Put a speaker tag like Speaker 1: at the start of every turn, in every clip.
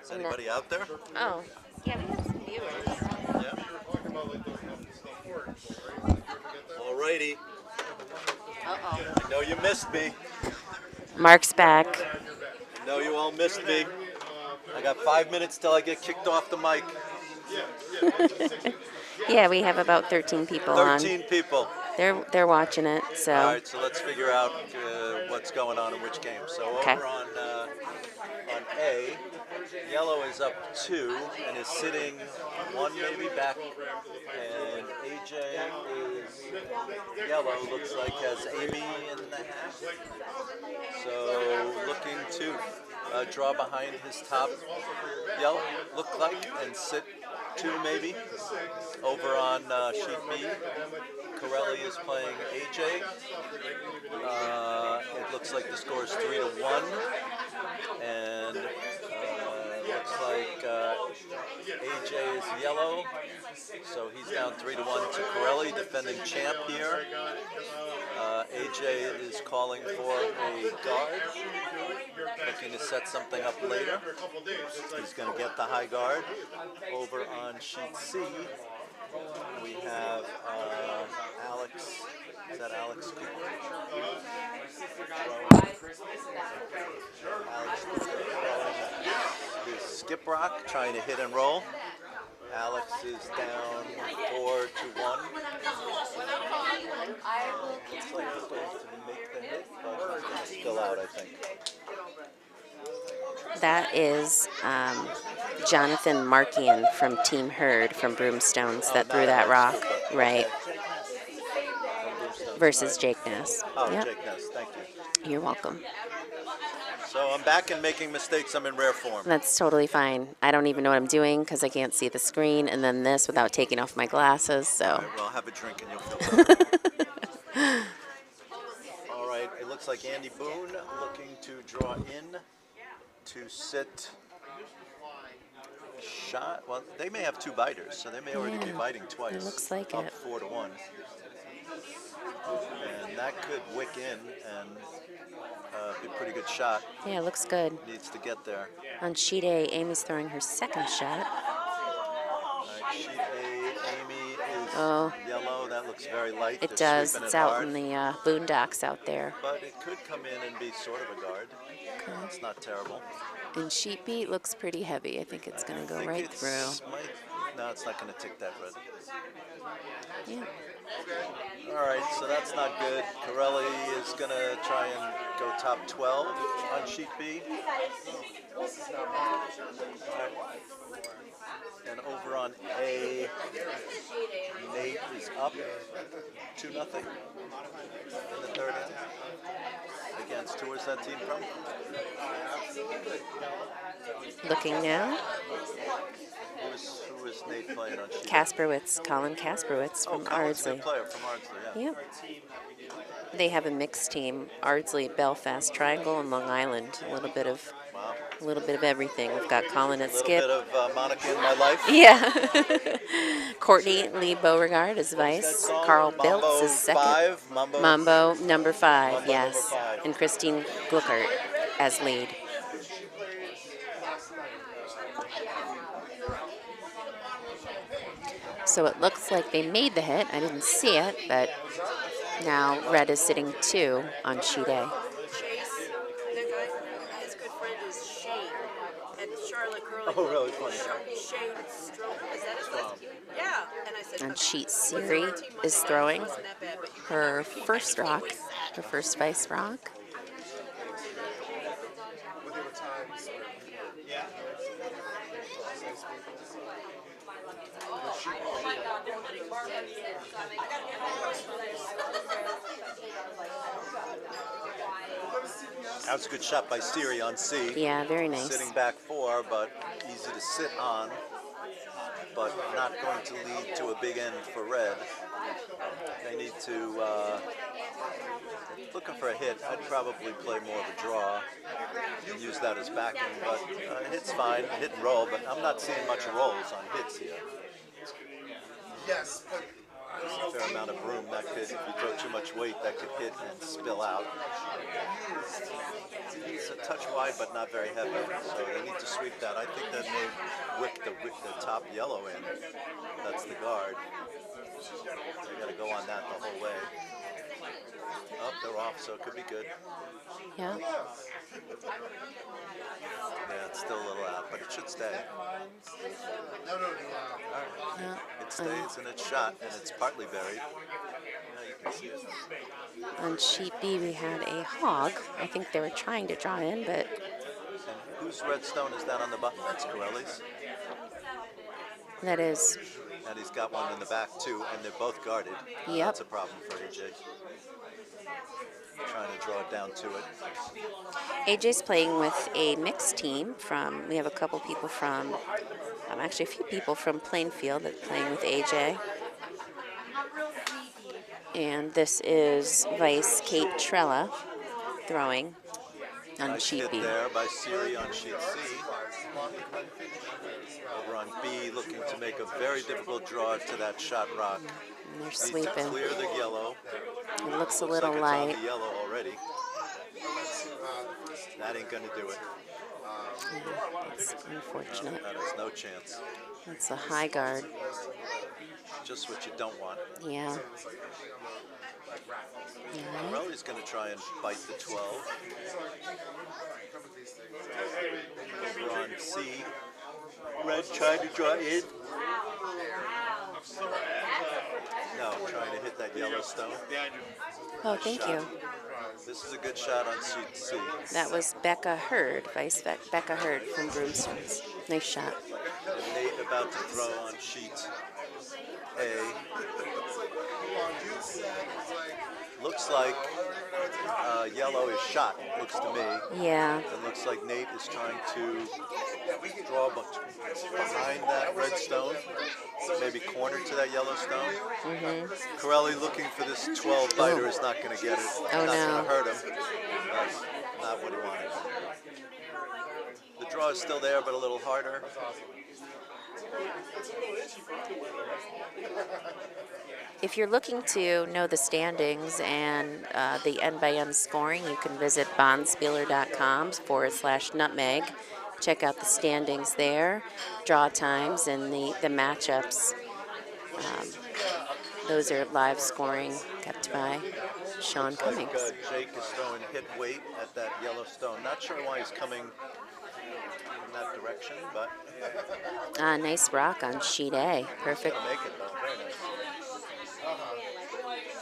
Speaker 1: Is anybody out there?
Speaker 2: Oh, yeah, we have some viewers.
Speaker 1: Yeah. Alrighty.
Speaker 2: Uh-oh.
Speaker 1: I know you missed me.
Speaker 2: Mark's back.
Speaker 1: I know you all missed me. I got 5 minutes till I get kicked off the mic.
Speaker 2: Yeah, we have about 13 people on.
Speaker 1: 13 people.
Speaker 2: They're watching it, so.
Speaker 1: All right, so let's figure out what's going on in which game. So
Speaker 2: Okay.
Speaker 1: over on A, yellow is up 2 and is sitting 1 maybe back, and AJ is yellow, looks like has Amy in the half. So looking to draw behind his top yellow, look like, and sit 2 maybe. Over on sheet B, Corelli is playing AJ. It looks like the score is 3-1, and looks like AJ is yellow, so he's down 3-1 to Corelli, defending champ here. AJ is calling for a guard, looking to set something up later. He's going to get the high guard. Over on sheet C, we have Alex. Is that Alex Cooper? Alex Cooper throwing his skip rock, trying to hit and roll. Alex is down 4-1. Looks like he's going to make the hit, but he's going to spill out, I think.
Speaker 2: That is Jonathan Markian from Team Herd from Broomstones that threw that rock. Right. Versus Jake Ness.
Speaker 1: Oh,
Speaker 2: Yep.
Speaker 1: Jake Ness, thank you.
Speaker 2: You're welcome.
Speaker 1: So I'm back and making mistakes. I'm in rare form.
Speaker 2: That's totally fine. I don't even know what I'm doing because I can't see the screen, and then this without taking off my glasses, so.
Speaker 1: All right, well, have a drink and you'll feel better. All right, it looks like Andy Boone looking to draw in to sit shot. Well, they may have 2 biters, so they may already be biting twice.
Speaker 2: It looks like
Speaker 1: up
Speaker 2: it.
Speaker 1: 4-1. And that could wick in and be a pretty good shot.
Speaker 2: Yeah, it looks good.
Speaker 1: Needs to get there.
Speaker 2: On sheet A, Amy's throwing her second shot.
Speaker 1: All right, sheet A, Amy is
Speaker 2: Oh.
Speaker 1: yellow. That looks very light.
Speaker 2: It
Speaker 1: They're
Speaker 2: does.
Speaker 1: sweeping
Speaker 2: It's
Speaker 1: it
Speaker 2: out
Speaker 1: hard.
Speaker 2: in the boondocks out there.
Speaker 1: But it could come in and be sort of a guard.
Speaker 2: Okay.
Speaker 1: It's not terrible.
Speaker 2: And sheet B looks pretty heavy. I think it's going to
Speaker 1: I
Speaker 2: go
Speaker 1: think
Speaker 2: right
Speaker 1: it's
Speaker 2: through.
Speaker 1: No, it's not going to tick that red.
Speaker 2: Yeah.
Speaker 1: All right, so that's not good. Corelli is going to try and go top 12 on sheet B. And over on A, Nate is up 2-0 in the third inning. Against, where's that team from?
Speaker 2: Looking now.
Speaker 1: Who is Nate playing on sheet?
Speaker 2: Kasperwitz, Colin Kasperwitz from
Speaker 1: Colin's a
Speaker 2: Ardsley.
Speaker 1: good player from Ardsley, yeah.
Speaker 2: Yep. They have a mixed team: Ardsley, Belfast, Triangle, and Long Island. A little bit of everything. We've got Colin at skip.
Speaker 1: A little bit of Monica in my life.
Speaker 2: Yeah. Courtney Lee Beauregard is vice. Carl Biltz is second. Mambo number 5,
Speaker 1: Mambo
Speaker 2: yes.
Speaker 1: number 5.
Speaker 2: And Christine Gluckert as lead. So it looks like they made the hit. I didn't see it, but now red is sitting 2 on sheet A.
Speaker 3: Chase, the guy, his good friend is Shane at Charlotte Curling.
Speaker 1: Oh, really funny.
Speaker 3: Shane Stroman, is that his last name? Yeah. And I said,
Speaker 2: On sheet Siri is throwing her first rock, her first vice rock.
Speaker 1: That was a good shot by Siri on C.
Speaker 2: Yeah, very nice.
Speaker 1: Sitting back 4, but easy to sit on, but not going to lead to a big end for red. They need to, looking for a hit, I'd probably play more of a draw and use that as backing, but hit's fine, hit and roll, but I'm not seeing much rolls on hits here.
Speaker 4: Yes, but
Speaker 1: There's a fair amount of room that could, if you throw too much weight, that could hit and spill out. It's a touch wide, but not very heavy, so they need to sweep that. I think that may whip the top yellow in. That's the guard. They got to go on that the whole way. Oh, they're off, so it could be good.
Speaker 2: Yeah.
Speaker 1: Yeah, it's still a little out, but it should stay.
Speaker 4: no.
Speaker 1: All right.
Speaker 2: Yeah.
Speaker 1: It stays and it's shot, and it's partly buried. Now you can see it.
Speaker 2: On sheet B, we had a hog. I think they were trying to draw in, but
Speaker 1: And whose red stone is that on the button? That's Corelli's.
Speaker 2: that is,
Speaker 1: And he's got one in the back too, and they're both guarded.
Speaker 2: Yep.
Speaker 1: That's a problem for AJ. Trying to draw it down to it.
Speaker 2: AJ's playing with a mixed team from, we have a couple people from, actually a few people from Plainfield that are playing with AJ. And this is Vice Kate Trella throwing on
Speaker 1: Nice
Speaker 2: sheet
Speaker 1: hit
Speaker 2: B.
Speaker 1: there by Siri on sheet C. Over on B, looking to make a very difficult draw to that shot rock.
Speaker 2: And they're
Speaker 1: Needs to
Speaker 2: sweeping.
Speaker 1: clear the yellow.
Speaker 2: It looks a
Speaker 1: Looks
Speaker 2: little
Speaker 1: like
Speaker 2: light.
Speaker 1: it's on the yellow already. That ain't gonna do it.
Speaker 2: It's unfortunate.
Speaker 1: That has no chance.
Speaker 2: That's a high guard.
Speaker 1: Just what you don't want.
Speaker 2: Yeah.
Speaker 1: Corelli's gonna try and bite the 12. Over on C, red trying to draw in. No, trying to hit that yellow stone.
Speaker 2: Oh, thank you.
Speaker 1: This is a good shot on sheet C.
Speaker 2: That was Becca Hurd, Becca Hurd from Broomstones. Nice shot.
Speaker 1: And Nate about to throw on sheet A. Looks like yellow is shot, looks to me.
Speaker 2: Yeah.
Speaker 1: It looks like Nate is trying to draw behind that red stone, maybe corner to that yellow stone.
Speaker 2: Mm-hmm.
Speaker 1: Corelli looking for this 12 biter is not going to get it.
Speaker 2: Oh,
Speaker 1: not
Speaker 2: no.
Speaker 1: going to hurt him. That's not what he wanted. The draw is still there, but a little harder.
Speaker 2: If you're looking to know the standings and the end-by-end scoring, you can visit bonspieler.com/nutmeg. Check out the standings there, draw times, and the matchups. Those are live scoring kept by Sean Cummings.
Speaker 1: Jake is throwing hit weight at that yellow stone. Not sure why he's coming in that direction, but
Speaker 2: Nice rock on sheet A. Perfect.
Speaker 1: make it though. Very nice.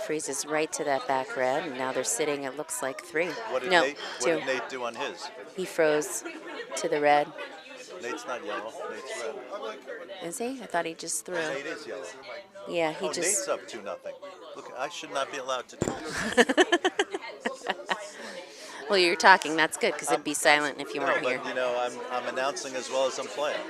Speaker 2: Freezes right to that back red, and now they're sitting, it looks like 3.
Speaker 1: What did,
Speaker 2: No,
Speaker 1: Nate,
Speaker 2: 2.
Speaker 1: what did Nate do on his?
Speaker 2: He froze to the red.
Speaker 1: Nate's not yellow. Nate's red.
Speaker 2: Is he? I thought he just threw.
Speaker 1: Nate is yellow.
Speaker 2: Yeah, he
Speaker 1: Oh,
Speaker 2: just.
Speaker 1: Nate's up 2-0. Look, I should not be allowed to do this.
Speaker 2: Well, you're talking. That's good because it'd be silent if you
Speaker 1: No,
Speaker 2: weren't
Speaker 1: but
Speaker 2: here.
Speaker 1: you know, I'm announcing as well as I'm playing.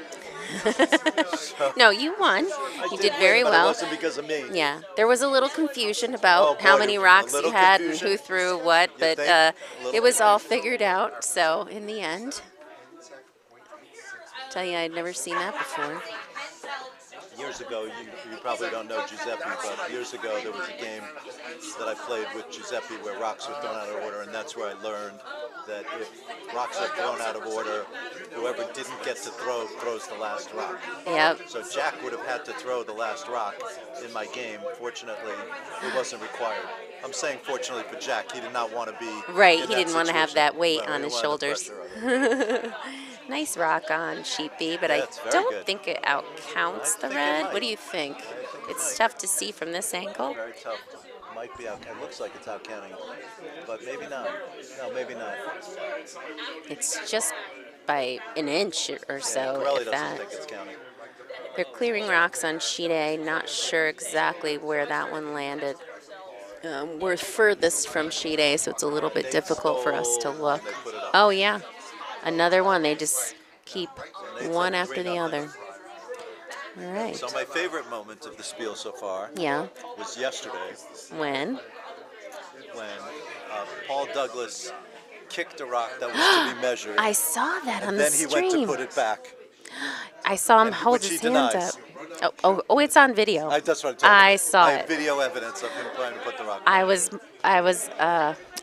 Speaker 2: No, you won. You did very
Speaker 1: But
Speaker 2: well.
Speaker 1: It wasn't because of me.
Speaker 2: Yeah, there was a little confusion about
Speaker 1: Oh,
Speaker 2: how
Speaker 1: boy,
Speaker 2: many
Speaker 1: a
Speaker 2: rocks you
Speaker 1: little
Speaker 2: had and
Speaker 1: confusion?
Speaker 2: who threw what,
Speaker 1: You
Speaker 2: but
Speaker 1: think? A little
Speaker 2: it was all figured out. So in the end, tell you I'd never seen that before.
Speaker 1: Years ago, you probably don't know Giuseppe, but years ago there was a game that I played with Giuseppe where rocks were thrown out of order, and that's where I learned that if rocks are thrown out of order, whoever didn't get to throw throws the last rock.
Speaker 2: Yep.
Speaker 1: So Jack would have had to throw the last rock in my game. Fortunately, it wasn't required. I'm saying fortunately for Jack, he did not want to be
Speaker 2: Right,
Speaker 1: in
Speaker 2: he
Speaker 1: that
Speaker 2: didn't want to have
Speaker 1: situation.
Speaker 2: that weight
Speaker 1: No,
Speaker 2: on
Speaker 1: he
Speaker 2: his
Speaker 1: wanted the
Speaker 2: shoulders.
Speaker 1: pressure of it.
Speaker 2: Nice rock on Sheepy, but
Speaker 1: Yeah,
Speaker 2: I
Speaker 1: it's very
Speaker 2: don't
Speaker 1: good.
Speaker 2: think it outcounts
Speaker 1: I
Speaker 2: the
Speaker 1: think it
Speaker 2: red.
Speaker 1: might.
Speaker 2: What do you think?
Speaker 1: I think it
Speaker 2: It's
Speaker 1: might.
Speaker 2: tough to see from this angle.
Speaker 1: Very tough. Might be out. It looks like it's out counting, but maybe not. No, maybe not.
Speaker 2: It's just by an inch or
Speaker 1: Yeah,
Speaker 2: so,
Speaker 1: Corelli
Speaker 2: if
Speaker 1: doesn't
Speaker 2: that.
Speaker 1: think it's counting.
Speaker 2: They're clearing rocks on sheet A. Not sure exactly where that one landed. We're furthest from sheet A, so it's a little bit
Speaker 1: Nate
Speaker 2: difficult for us to
Speaker 1: stole
Speaker 2: look.
Speaker 1: one, they put it up.
Speaker 2: Oh, yeah. Another one. They just keep
Speaker 1: Nate's
Speaker 2: one
Speaker 1: up
Speaker 2: after the
Speaker 1: 3-0.
Speaker 2: other. All right.
Speaker 1: So my favorite moment of the spiel so far
Speaker 2: Yeah.
Speaker 1: was yesterday
Speaker 2: When?
Speaker 1: when Paul Douglas kicked a rock that was to be measured,
Speaker 2: I saw that on
Speaker 1: and
Speaker 2: the
Speaker 1: then he
Speaker 2: stream.
Speaker 1: went to put it back.
Speaker 2: I saw him
Speaker 1: and-
Speaker 2: hold
Speaker 1: which
Speaker 2: his
Speaker 1: he
Speaker 2: hands
Speaker 1: denies.
Speaker 2: up. Oh, it's on video.
Speaker 1: That's what I'm talking about.
Speaker 2: I saw
Speaker 1: I
Speaker 2: it.
Speaker 1: have video evidence of him trying to put the rock.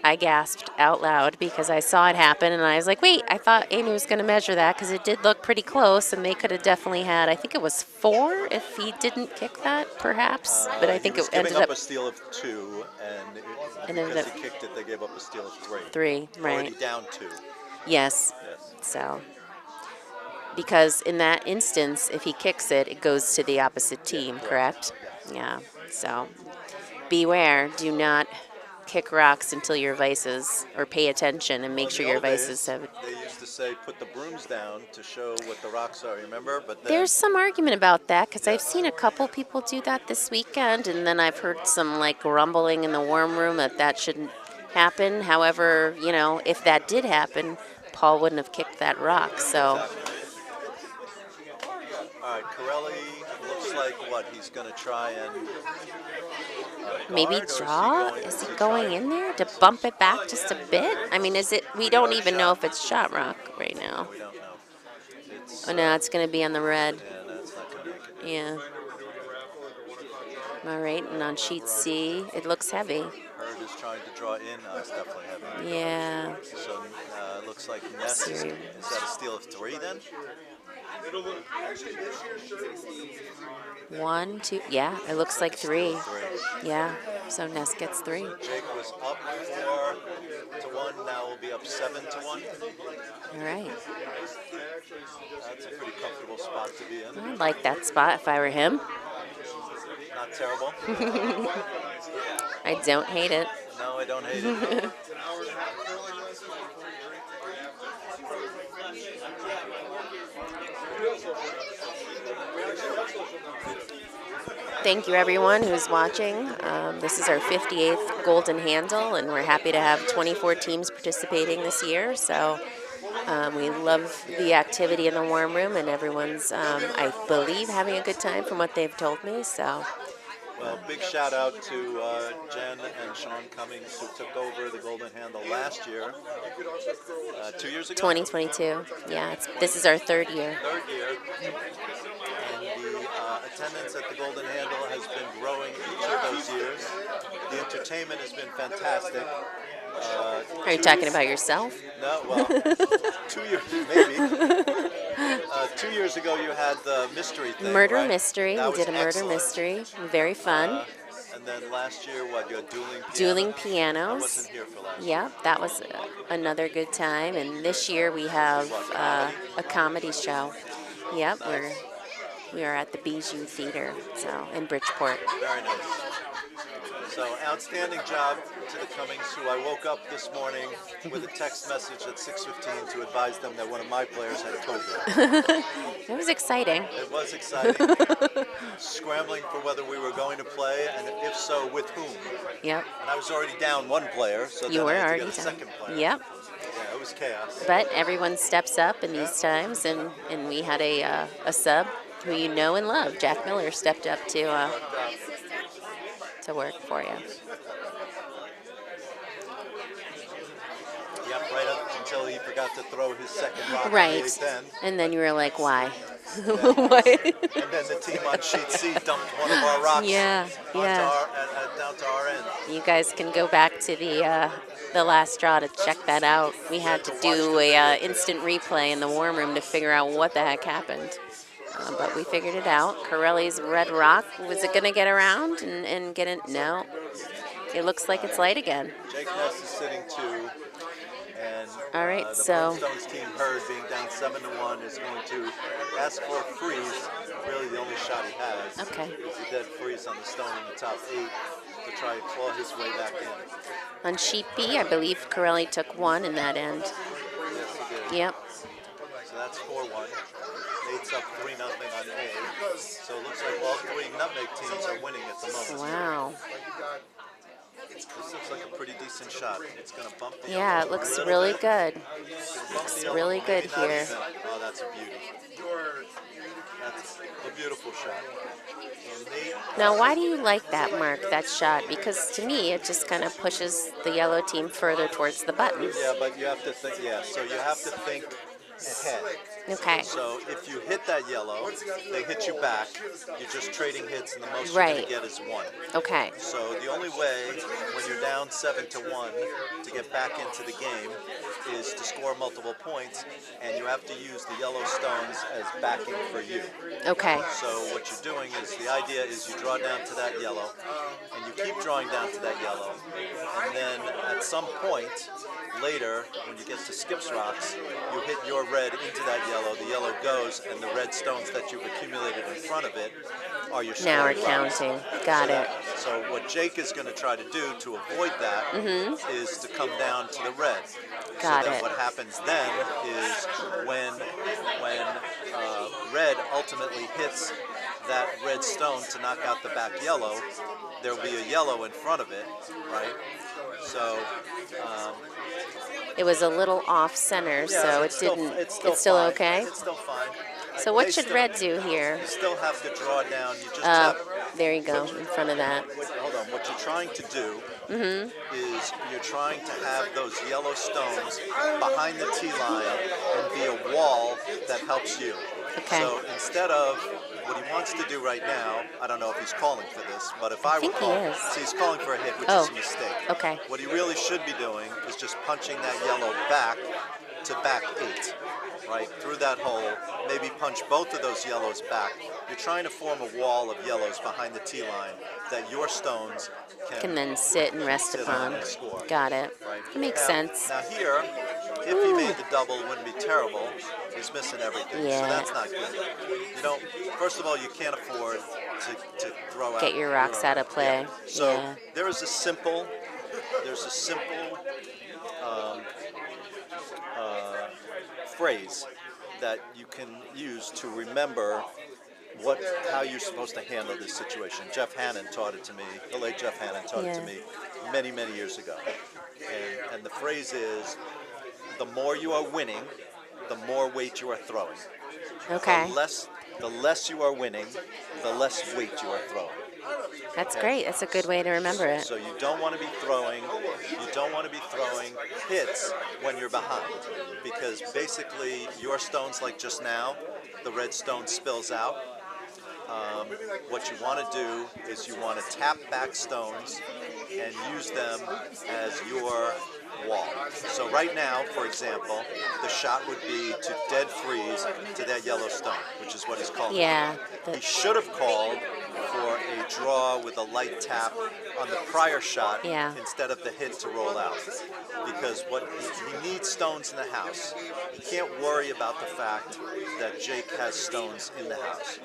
Speaker 2: I gasped out loud because I saw it happen, and I was like, wait, I thought Amy was going to measure that because it did look pretty close, and they could have definitely had, I think it was 4 if he didn't kick that, perhaps, but I think
Speaker 1: he was
Speaker 2: it ended
Speaker 1: giving
Speaker 2: up
Speaker 1: up a steal of 2, and
Speaker 2: ended
Speaker 1: because
Speaker 2: up
Speaker 1: he kicked it, they gave up a steal of 3.
Speaker 2: 3,
Speaker 1: Already
Speaker 2: right?
Speaker 1: down 2.
Speaker 2: Yes.
Speaker 1: Yes.
Speaker 2: So, because in that instance, if he kicks it, it goes to the opposite team, correct? Yeah. So, beware. Do not kick rocks until your vices, or pay attention and make
Speaker 1: In
Speaker 2: sure
Speaker 1: the
Speaker 2: your
Speaker 1: old
Speaker 2: vices
Speaker 1: days,
Speaker 2: have.
Speaker 1: they used to say put the brooms down to show what the rocks are. Remember? But then
Speaker 2: There's some argument about that because
Speaker 1: Yeah.
Speaker 2: I've seen a couple people do that this weekend, and then I've heard some like grumbling in the warm room that shouldn't happen. However, if that did happen, Paul wouldn't have kicked that rock. So.
Speaker 1: All right, Corelli looks like what he's going to try and
Speaker 2: Maybe
Speaker 1: guard, or
Speaker 2: draw? Is he going in there to bump it back just a bit? I mean, is it? We don't even know if it's shot rock right now.
Speaker 1: We don't know. It's,
Speaker 2: Oh no, it's going to be on the red.
Speaker 1: yeah, that's not going to make it.
Speaker 2: Yeah. All right, and on sheet C, it looks heavy.
Speaker 1: Hurd is trying to draw in. It's definitely heavy.
Speaker 2: Yeah.
Speaker 1: So it looks like Ness is that a steal of 3 then?
Speaker 2: 1, 2. Yeah, it looks like 3.
Speaker 1: 3.
Speaker 2: Yeah. So Ness gets 3.
Speaker 1: Jake was up 4-1. Now we'll be up 7-1.
Speaker 2: All right.
Speaker 1: That's a pretty comfortable spot to be in.
Speaker 2: I'd like that spot if I were him.
Speaker 1: Not terrible.
Speaker 2: I don't hate it.
Speaker 1: No, I don't hate it.
Speaker 2: Thank you, everyone who's watching. This is our 58th Golden Handle, and we're happy to have 24 teams participating this year. So we love the activity in the warm room, and everyone's, I believe, having a good time from what they've told me. So.
Speaker 1: Well, big shout out to Jen and Sean Cummings, who took over the Golden Handle last year, 2 years ago?
Speaker 2: 2022. Yeah, this is our 3rd year.
Speaker 1: 3rd year. And the attendance at the Golden Handle has been growing each of those years. The entertainment has been fantastic.
Speaker 2: Are you talking about yourself?
Speaker 1: No, well, 2 years, maybe. 2 years ago, you had the mystery thing.
Speaker 2: Murder
Speaker 1: right?
Speaker 2: mystery.
Speaker 1: That
Speaker 2: We
Speaker 1: was
Speaker 2: did a murder
Speaker 1: excellent.
Speaker 2: mystery. Very fun.
Speaker 1: And then last year, what, your dueling piano?
Speaker 2: Dueling
Speaker 1: I
Speaker 2: pianos.
Speaker 1: wasn't here for last year.
Speaker 2: Yeah, that was another good time. And this year we have a comedy show. Yep, we are at the Bijou Theater, so in Bridgeport.
Speaker 1: Very nice. So, outstanding job to the Cummings, who I woke up this morning with a text message at 6:15 to advise them that one of my players had COVID.
Speaker 2: It was exciting.
Speaker 1: It was exciting. Scrambling for whether we were going to play, and if so, with whom.
Speaker 2: Yep.
Speaker 1: And I was already down one player, so
Speaker 2: You
Speaker 1: then
Speaker 2: were
Speaker 1: I had to
Speaker 2: already
Speaker 1: get a
Speaker 2: down.
Speaker 1: second player.
Speaker 2: Yep.
Speaker 1: Yeah, it was chaos.
Speaker 2: But everyone steps up in these times, and we had a sub who you know and love. Jack Miller stepped up to work for you.
Speaker 1: Yep, right up until he forgot to throw his second rock
Speaker 2: Right.
Speaker 1: in the 8th end.
Speaker 2: And then you were like, why?
Speaker 1: What? And then the team on sheet C dumped one of our rocks
Speaker 2: Yeah,
Speaker 1: onto
Speaker 2: yeah.
Speaker 1: down to our end.
Speaker 2: You guys can go back to the last straw to check that out. We had to do a instant replay in the warm room to figure out what the heck happened. But we figured it out. Corelli's red rock, was it going to get around and get it? No. It looks like it's light again.
Speaker 1: Jake Ness is sitting 2, and
Speaker 2: All right,
Speaker 1: the
Speaker 2: so
Speaker 1: Brimstones team Hurd, being down 7-1, is going to ask for a freeze. Really, the only shot he has
Speaker 2: okay.
Speaker 1: is a dead freeze on the stone in the top 8 to try and claw his way back in.
Speaker 2: On sheet B, I believe Corelli took 1 in that end.
Speaker 1: Yes, he did.
Speaker 2: Yep.
Speaker 1: So that's 4-1. Nate's up 3-0 on A. So it looks like all 3 nutmeg teams are winning at the moment.
Speaker 2: Wow.
Speaker 1: This looks like a pretty decent shot. It's going to bump the
Speaker 2: Yeah,
Speaker 1: yellow
Speaker 2: it looks
Speaker 1: a little
Speaker 2: really
Speaker 1: bit.
Speaker 2: good.
Speaker 1: Looks
Speaker 2: really good here.
Speaker 1: Oh, that's a beauty. That's a beautiful shot. So Nate,
Speaker 2: Now, why do you like that, Mark, that shot? Because to me, it just kind of pushes the yellow team further towards the button.
Speaker 1: yeah, but you have to think, so you have to think ahead.
Speaker 2: Okay.
Speaker 1: So if you hit that yellow, they hit you back, you're just trading hits, and the most you're
Speaker 2: Right.
Speaker 1: going to get is 1.
Speaker 2: Okay.
Speaker 1: So the only way when you're down 7-1 to get back into the game is to score multiple points, and you have to use the yellow stones as backing for you.
Speaker 2: Okay.
Speaker 1: So what you're doing is, the idea is you draw down to that yellow, and you keep drawing down to that yellow, and then at some point later, when you get to Skip's rocks, you hit your red into that yellow, the yellow goes, and the red stones that you've accumulated in front of it are your
Speaker 2: Now we're
Speaker 1: scoring rocks.
Speaker 2: counting. Got it.
Speaker 1: So what Jake is going to try to do to avoid that is to come down to the red.
Speaker 2: Got
Speaker 1: so then
Speaker 2: it.
Speaker 1: what happens then is when red ultimately hits that red stone to knock out the back yellow, there'll be a yellow in front of it, right? So
Speaker 2: It was a little off center,
Speaker 1: yeah,
Speaker 2: so it
Speaker 1: it's still,
Speaker 2: didn't.
Speaker 1: It's
Speaker 2: It's
Speaker 1: still fine.
Speaker 2: okay.
Speaker 1: It's still fine.
Speaker 2: So what
Speaker 1: They
Speaker 2: should
Speaker 1: still-
Speaker 2: red do here?
Speaker 1: You still have to draw down. You just have.
Speaker 2: There you go, in front of that.
Speaker 1: Hold on. What you're trying to do is you're trying to have those yellow stones behind the tee line and be a wall that helps you.
Speaker 2: Okay.
Speaker 1: So instead of what he wants to do right now, I don't know if he's calling for this, but if I
Speaker 2: think he
Speaker 1: recall,
Speaker 2: is.
Speaker 1: see, he's calling for a hit, which
Speaker 2: Oh,
Speaker 1: is a mistake.
Speaker 2: okay.
Speaker 1: What he really should be doing is just punching that yellow back to back 8, right, through that hole, maybe punch both of those yellows back. You're trying to form a wall of yellows behind the tee line that your stones
Speaker 2: Can then sit and rest
Speaker 1: sit on
Speaker 2: upon.
Speaker 1: and score.
Speaker 2: Got it.
Speaker 1: Right.
Speaker 2: It makes sense.
Speaker 1: Now here, if he made the double, it wouldn't be terrible. He's missing everything,
Speaker 2: Yeah.
Speaker 1: so that's not good. You don't. First of all, you can't afford to throw out.
Speaker 2: Get your rocks out of play.
Speaker 1: Yeah. So
Speaker 2: Yeah.
Speaker 1: there's a simple phrase that you can use to remember how you're supposed to handle this situation. Jeff Hannon taught it to me. The late Jeff Hannon taught it to me many, many years ago. And the phrase is, the more you are winning, the more weight you are throwing.
Speaker 2: Okay.
Speaker 1: The less you are winning, the less weight you are throwing.
Speaker 2: That's great. That's a good way to remember it.
Speaker 1: So you don't want to be throwing hits when you're behind, because basically your stones, like just now, the red stone spills out. What you want to do is you want to tap back stones and use them as your wall. So right now, for example, the shot would be to dead freeze to that yellow stone, which is what he's calling.
Speaker 2: Yeah.
Speaker 1: He should have called for a draw with a light tap on the prior shot instead of the hit to roll out. Because he needs stones in the house. He can't worry about the fact that Jake has stones in the house.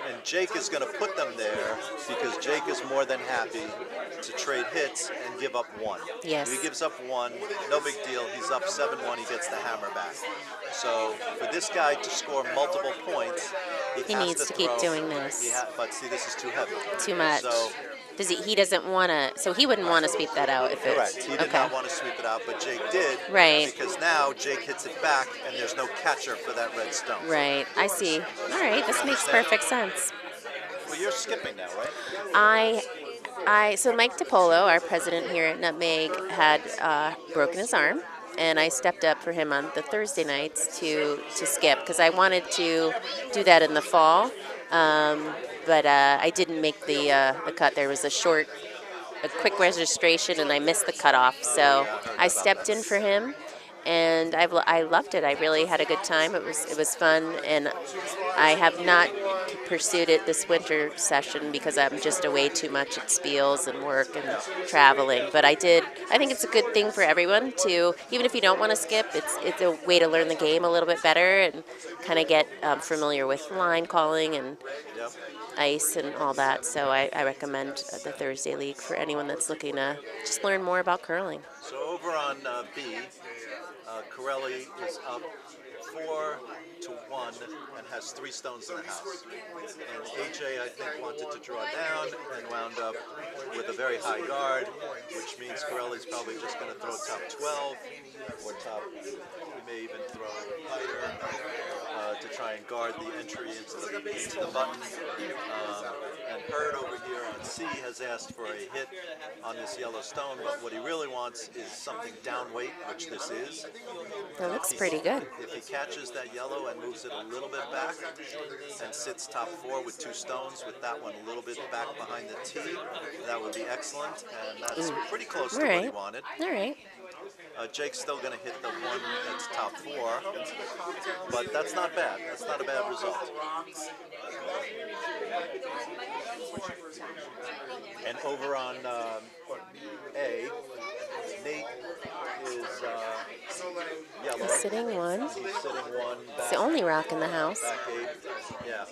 Speaker 1: And Jake is going to put them there because Jake is more than happy to trade hits and give up 1.
Speaker 2: Yes.
Speaker 1: If he gives up 1, no big deal. He's up 7-1. He gets the hammer back. So for this guy to score multiple points, he has
Speaker 2: needs to keep
Speaker 1: throw-
Speaker 2: doing this.
Speaker 1: But see, this is too heavy.
Speaker 2: Too much.
Speaker 1: So,
Speaker 2: He doesn't want to, so he wouldn't want to sweep that out if it.
Speaker 1: correct. He did not want to sweep it out, but Jake did.
Speaker 2: Right.
Speaker 1: Because now Jake hits it back, and there's no catcher for that red stone.
Speaker 2: Right. I see. All right. This makes perfect sense.
Speaker 1: Well, you're skipping now, right?
Speaker 2: So Mike DiPolo, our president here at Nutmeg, had broken his arm, and I stepped up for him on the Thursday nights to skip because I wanted to do that in the fall, but I didn't make the cut. There was a short a quick registration, and I missed the cutoff. So
Speaker 1: yeah, I heard
Speaker 2: I
Speaker 1: about
Speaker 2: stepped
Speaker 1: that.
Speaker 2: in for him, and I loved it. I really had a good time. It was fun, and I have not pursued it this winter session because I'm just away too much at Spiels and work and traveling. But I did. I think it's a good thing for everyone to, even if you don't want to skip, it's a way to learn the game a little bit better and kind of get familiar with line calling and
Speaker 1: Yep.
Speaker 2: ice and all that. So I recommend the Thursday League for anyone that's looking to just learn more about curling.
Speaker 1: So over on B, Corelli is up 4-1 and has 3 stones in the house. And AJ, I think, wanted to draw down and wound up with a very high guard, which means Corelli's probably just going to throw top 12 or top, he may even throw higher to try and guard the entry into the button. And Hurd over here on C has asked for a hit on this yellow stone, but what he really wants is something down weight, which this is.
Speaker 2: That looks pretty good.
Speaker 1: If he catches that yellow and moves it a little bit back and sits top 4 with 2 stones, with that one a little bit back behind the T, that would be excellent, and that's pretty close to what he wanted.
Speaker 2: All right.
Speaker 1: Jake's still going to hit the one that's top 4, but that's not bad. That's not a bad result. And over on A, Nate is yellow.
Speaker 2: He's sitting 1.
Speaker 1: He's sitting 1
Speaker 2: It's
Speaker 1: back.
Speaker 2: the only rock in the house.
Speaker 1: Back 8, yeah.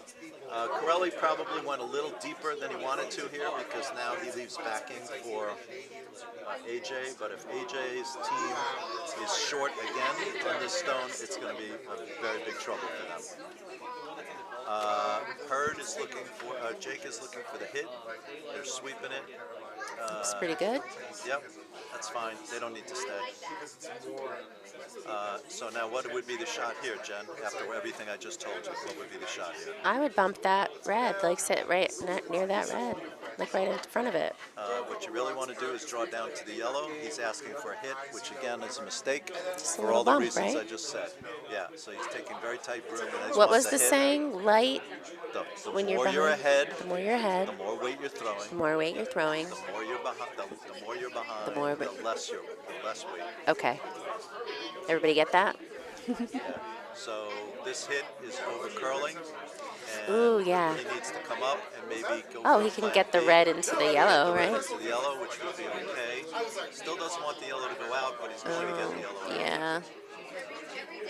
Speaker 1: Corelli probably went a little deeper than he wanted to here because now he leaves backing for AJ, but if AJ's team is short again on this stone, it's going to be a very big trouble for them. Hurd is looking for, Jake is looking for the hit. They're sweeping it.
Speaker 2: Looks pretty good.
Speaker 1: Yep, that's fine. They don't need to stay. So now what would be the shot here, Jen? After everything I just told you, what would be the shot here?
Speaker 2: I would bump that red, like sit right near that red, like right in front of it.
Speaker 1: What you really want to do is draw down to the yellow. He's asking for a hit, which again is a mistake
Speaker 2: Just a
Speaker 1: for
Speaker 2: little
Speaker 1: all the
Speaker 2: bump,
Speaker 1: reasons
Speaker 2: right?
Speaker 1: I just said. Yeah, so he's taking very tight broom. And he
Speaker 2: What
Speaker 1: wants
Speaker 2: was the
Speaker 1: a hit.
Speaker 2: saying? Light.
Speaker 1: The
Speaker 2: When
Speaker 1: more
Speaker 2: you're
Speaker 1: you're
Speaker 2: behind,
Speaker 1: ahead,
Speaker 2: the more you're ahead,
Speaker 1: the more weight you're throwing.
Speaker 2: the more weight you're throwing.
Speaker 1: The more you're behind, the more you're behind,
Speaker 2: The more-
Speaker 1: the less weight.
Speaker 2: Okay. Everybody get that?
Speaker 1: So this hit is over curling. And
Speaker 2: Ooh, yeah.
Speaker 1: he needs to come up and maybe go.
Speaker 2: Oh,
Speaker 1: for
Speaker 2: he
Speaker 1: a
Speaker 2: can
Speaker 1: flat
Speaker 2: get the
Speaker 1: B.
Speaker 2: red into the yellow,
Speaker 1: The red
Speaker 2: right?
Speaker 1: into the yellow, which would be okay. Still doesn't want the yellow to go out, but he's going to get the yellow out.
Speaker 2: Yeah.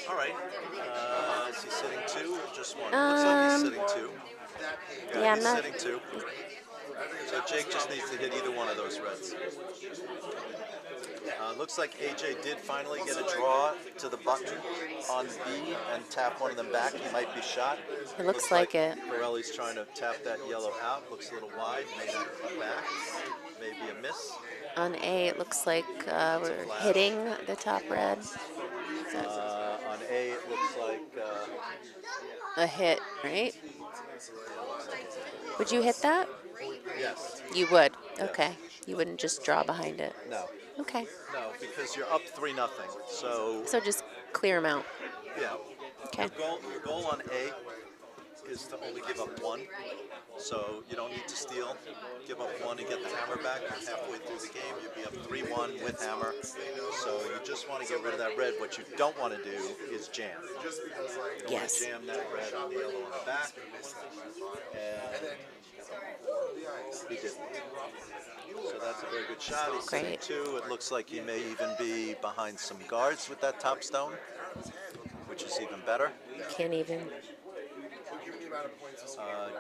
Speaker 1: All right. Is he sitting 2 or just 1? Looks like he's sitting 2.
Speaker 2: Yeah, I'm
Speaker 1: he's
Speaker 2: not-
Speaker 1: sitting 2. So Jake just needs to hit either one of those reds. Looks like AJ did finally get a draw to the button on B and tap one of them back. He might be shot.
Speaker 2: It looks like it.
Speaker 1: Corelli's trying to tap that yellow out. Looks a little wide. May not come back. Maybe a miss.
Speaker 2: On A, it looks like we're hitting the top red.
Speaker 1: On A, it looks like
Speaker 2: A hit, right? Would you hit that?
Speaker 1: yes.
Speaker 2: You would. Okay. You wouldn't just draw behind it.
Speaker 1: No.
Speaker 2: Okay.
Speaker 1: No, because you're up 3-0. So
Speaker 2: So just clear them out.
Speaker 1: yeah.
Speaker 2: Okay.
Speaker 1: Your goal on A is to only give up 1. So you don't need to steal. Give up 1 and get the hammer back. And halfway through the game, you'd be up 3-1 with hammer. So you just want to get rid of that red. What you don't want to do is jam. You don't
Speaker 2: Yes.
Speaker 1: want to jam that red on the yellow on the back. And he didn't. So that's a very good shot. He's sitting
Speaker 2: Great.
Speaker 1: 2. It looks like he may even be behind some guards with that top stone, which is even better.
Speaker 2: Can't even.